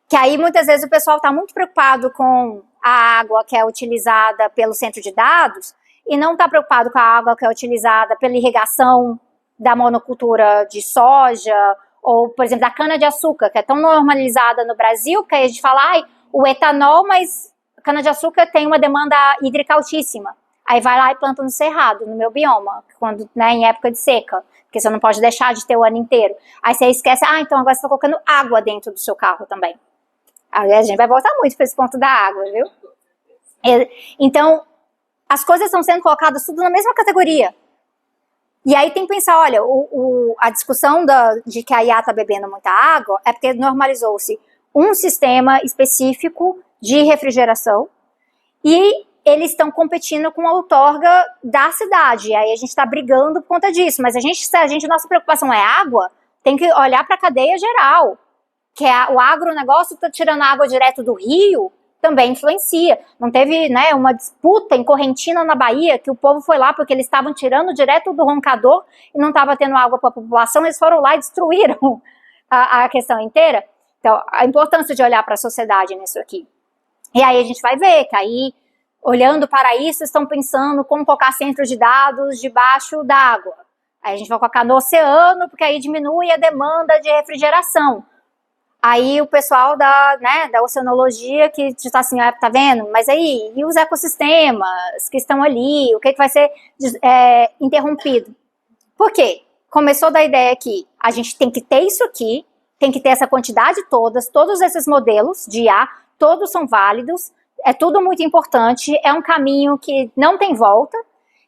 Que aí muitas vezes o pessoal está muito preocupado com a água que é utilizada pelo centro de dados e não está preocupado com a água que é utilizada pela irrigação da monocultura de soja ou, por exemplo, da cana-de-açúcar, que é tão normalizada no Brasil, que aí a gente fala, o etanol, mas a cana-de-açúcar tem uma demanda hídrica altíssima. Aí vai lá e planta no cerrado, no meu bioma, quando, né, em época de seca, porque você não pode deixar de ter o ano inteiro. Aí você esquece, então agora você está colocando água dentro do seu carro também. Aí a gente vai voltar muito para esse ponto da água, viu? Então, as coisas estão sendo colocadas tudo na mesma categoria. E aí tem que pensar, olha, a discussão de que a IA está bebendo muita água é porque normalizou-se um sistema específico de refrigeração e eles estão competindo com a outorga da cidade. Aí a gente está brigando por conta disso. Mas nossa preocupação é água, tem que olhar para a cadeia geral. Que o agronegócio está tirando água direto do rio, também influencia. Não teve, né, uma disputa em Correntina, na Bahia, que o povo foi lá porque eles estavam tirando direto do roncador e não estava tendo água para a população, eles foram lá e destruíram a questão inteira. Então, a importância de olhar para a sociedade nisso aqui. E aí a gente vai ver que aí, olhando para isso, estão pensando como colocar centros de dados debaixo d'água. Aí a gente vai colocar no oceano, porque aí diminui a demanda de refrigeração. Aí o pessoal da oceanologia que está assim, tá vendo? Mas aí, e os ecossistemas que estão ali? O que vai ser interrompido? Por quê? Começou da ideia que a gente tem que ter isso aqui, tem que ter essa quantidade todos esses modelos de IA, todos são válidos, é tudo muito importante, é um caminho que não tem volta,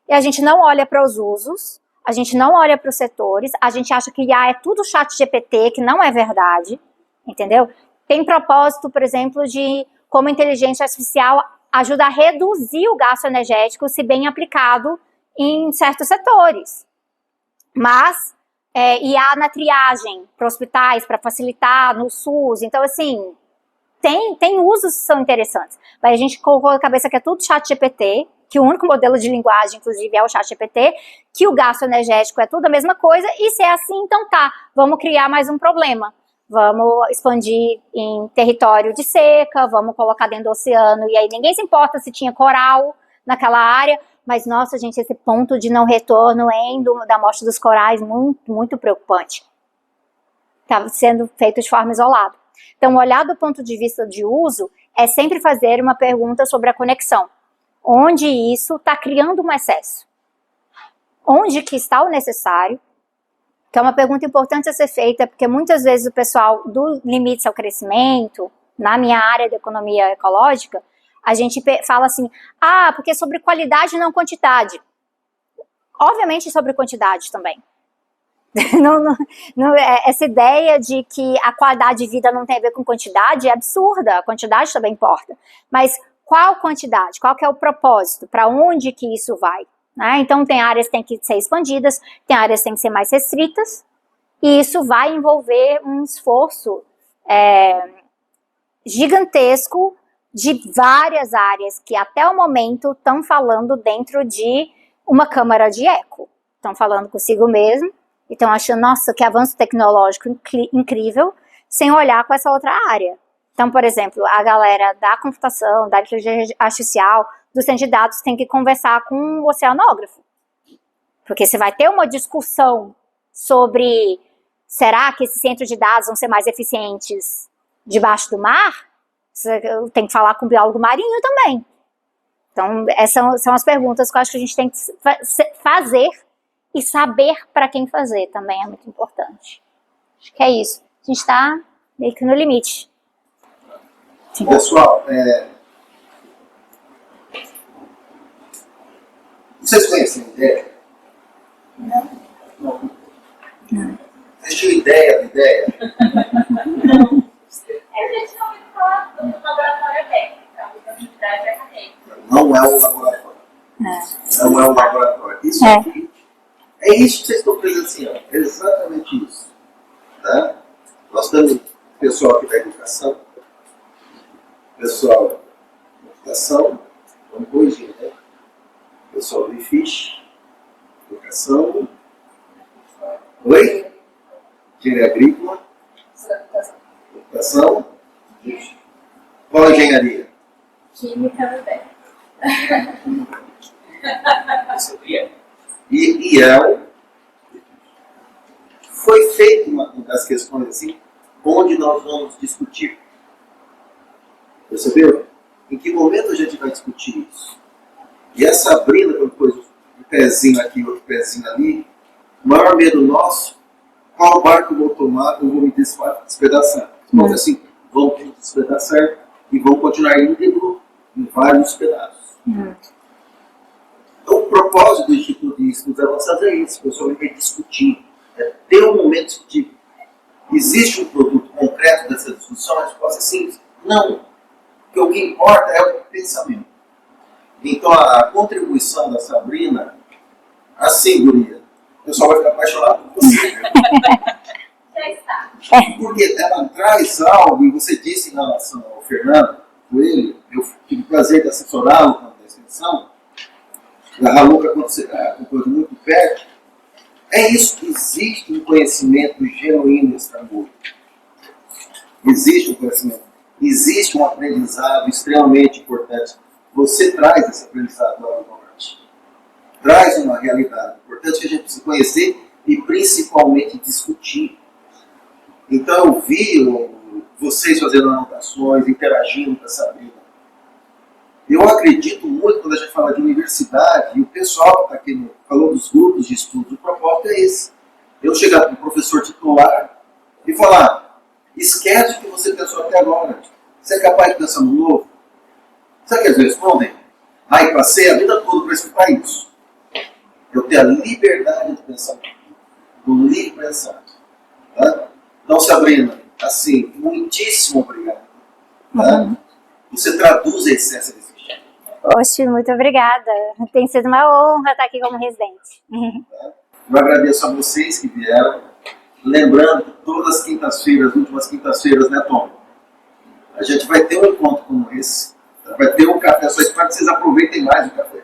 e a gente não olha para os usos, a gente não olha para os setores, a gente acha que IA é tudo chat GPT, que não é verdade, entendeu? Tem propósito, por exemplo, de como a inteligência artificial ajuda a reduzir o gasto energético, se bem aplicado em certos setores. Mas, IA na triagem para hospitais, para facilitar no SUS, então assim, tem usos que são interessantes. Mas a gente colocou na cabeça que é tudo chat GPT, que o único modelo de linguagem, inclusive, é o chat GPT, que o gasto energético é tudo a mesma coisa, e se é assim, então vamos criar mais um problema. Vamos expandir em território de seca, vamos colocar dentro do oceano, e aí ninguém se importa se tinha coral naquela área, mas, nossa, gente, esse ponto de não retorno da morte dos corais, muito, muito preocupante. Está sendo feito de forma isolada. Então, olhar do ponto de vista de uso é sempre fazer uma pergunta sobre a conexão. Onde isso está criando um excesso? Onde que está o necessário? Que é uma pergunta importante a ser feita, porque muitas vezes o pessoal do limites ao crescimento, na minha área de economia ecológica, a gente fala assim, porque é sobre qualidade e não quantidade. Obviamente sobre quantidade também. Essa ideia de que a qualidade de vida não tem a ver com quantidade é absurda, a quantidade também importa. Mas qual quantidade? Qual que é o propósito? Para onde que isso vai? Então tem áreas que têm que ser expandidas, tem áreas que têm que ser mais restritas, e isso vai envolver um esforço gigantesco de várias áreas que até o momento estão falando dentro de uma câmara de eco. Estão falando consigo mesmo, e estão achando, nossa, que avanço tecnológico incrível, sem olhar com essa outra área. Então, por exemplo, a galera da computação, da inteligência artificial, do centro de dados tem que conversar com o oceanógrafo. Porque você vai ter uma discussão sobre será que esses centros de dados vão ser mais eficientes debaixo do mar? Você tem que falar com o biólogo marinho também. Então, essas são as perguntas que eu acho que a gente tem que fazer e saber para quem fazer também é muito importante. Acho que é isso. A gente está meio que no limite. Sim. Pessoal, vocês conhecem a ideia? Não. Vocês tinham ideia da ideia? A gente não ouviu falar do laboratório técnico, da unidade acadêmica. Não é um laboratório. Não é um laboratório. Isso aqui é isso que vocês estão presenciando. É exatamente isso. Tá? Nós temos pessoal aqui da educação, pessoal da educação, vamos corrigir, né? Pessoal do IFISH, educação, oi? Engenharia agrícola, educação, qual a engenharia? Química também. E IEL foi feita uma das questões assim, onde nós vamos discutir. Percebeu? Em que momento a gente vai discutir isso? E a Sabrina, quando pôs um pezinho aqui, outro pezinho ali, o maior medo nosso, qual barco eu vou tomar, eu vou me despedaçar. Mas assim, vão te despedaçar e vão continuar íntegro em vários pedaços. Então, o propósito do Instituto de Estudos Avançados é isso, o pessoal vai discutir, é ter um momento discutível. Existe um produto concreto dessa discussão? A resposta é simples. Não. Porque o que importa é o pensamento. Então, a contribuição da Sabrina, assim, guria, o pessoal vai ficar apaixonado por você. Já está. Porque ela traz algo, e você disse em relação ao Fernando Coelho, eu tive o prazer de assessorá-lo na extensão, da Raluca acompanhou muito perto. É isso que existe um conhecimento genuíno nesse trabalho. Existe um conhecimento, existe um aprendizado extremamente importante. Você traz esse aprendizado lá no norte. Traz uma realidade importante que a gente precisa conhecer e principalmente discutir. Então eu vi vocês fazendo anotações, interagindo com a Sabrina. Eu acredito muito quando a gente fala de universidade, e o pessoal que está aqui falou dos grupos de estudo, o propósito é esse. Eu chegar para um professor titular e falar, esquece o que você pensou até agora. Você é capaz de pensar no novo? Sabe o que eles respondem? Aí passei a vida toda para escutar isso. Eu tenho a liberdade de pensar. Do livre pensar. Tá? Então, Sabrina, assim, muitíssimo obrigado. Tá? Você traduz a essência desse estudo. Oxe, muito obrigada. Tem sido uma honra estar aqui como residente. Tá? Eu agradeço a vocês que vieram. Lembrando que todas as quintas-feiras, as últimas quintas-feiras, né, Tom? A gente vai ter um encontro como esse. Vai ter um café, só espero que vocês aproveitem mais o café.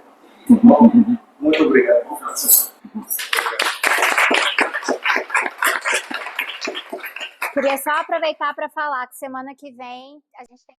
Bom, muito obrigado. Bom final de semana. Queria só aproveitar para falar que semana que vem a gente tem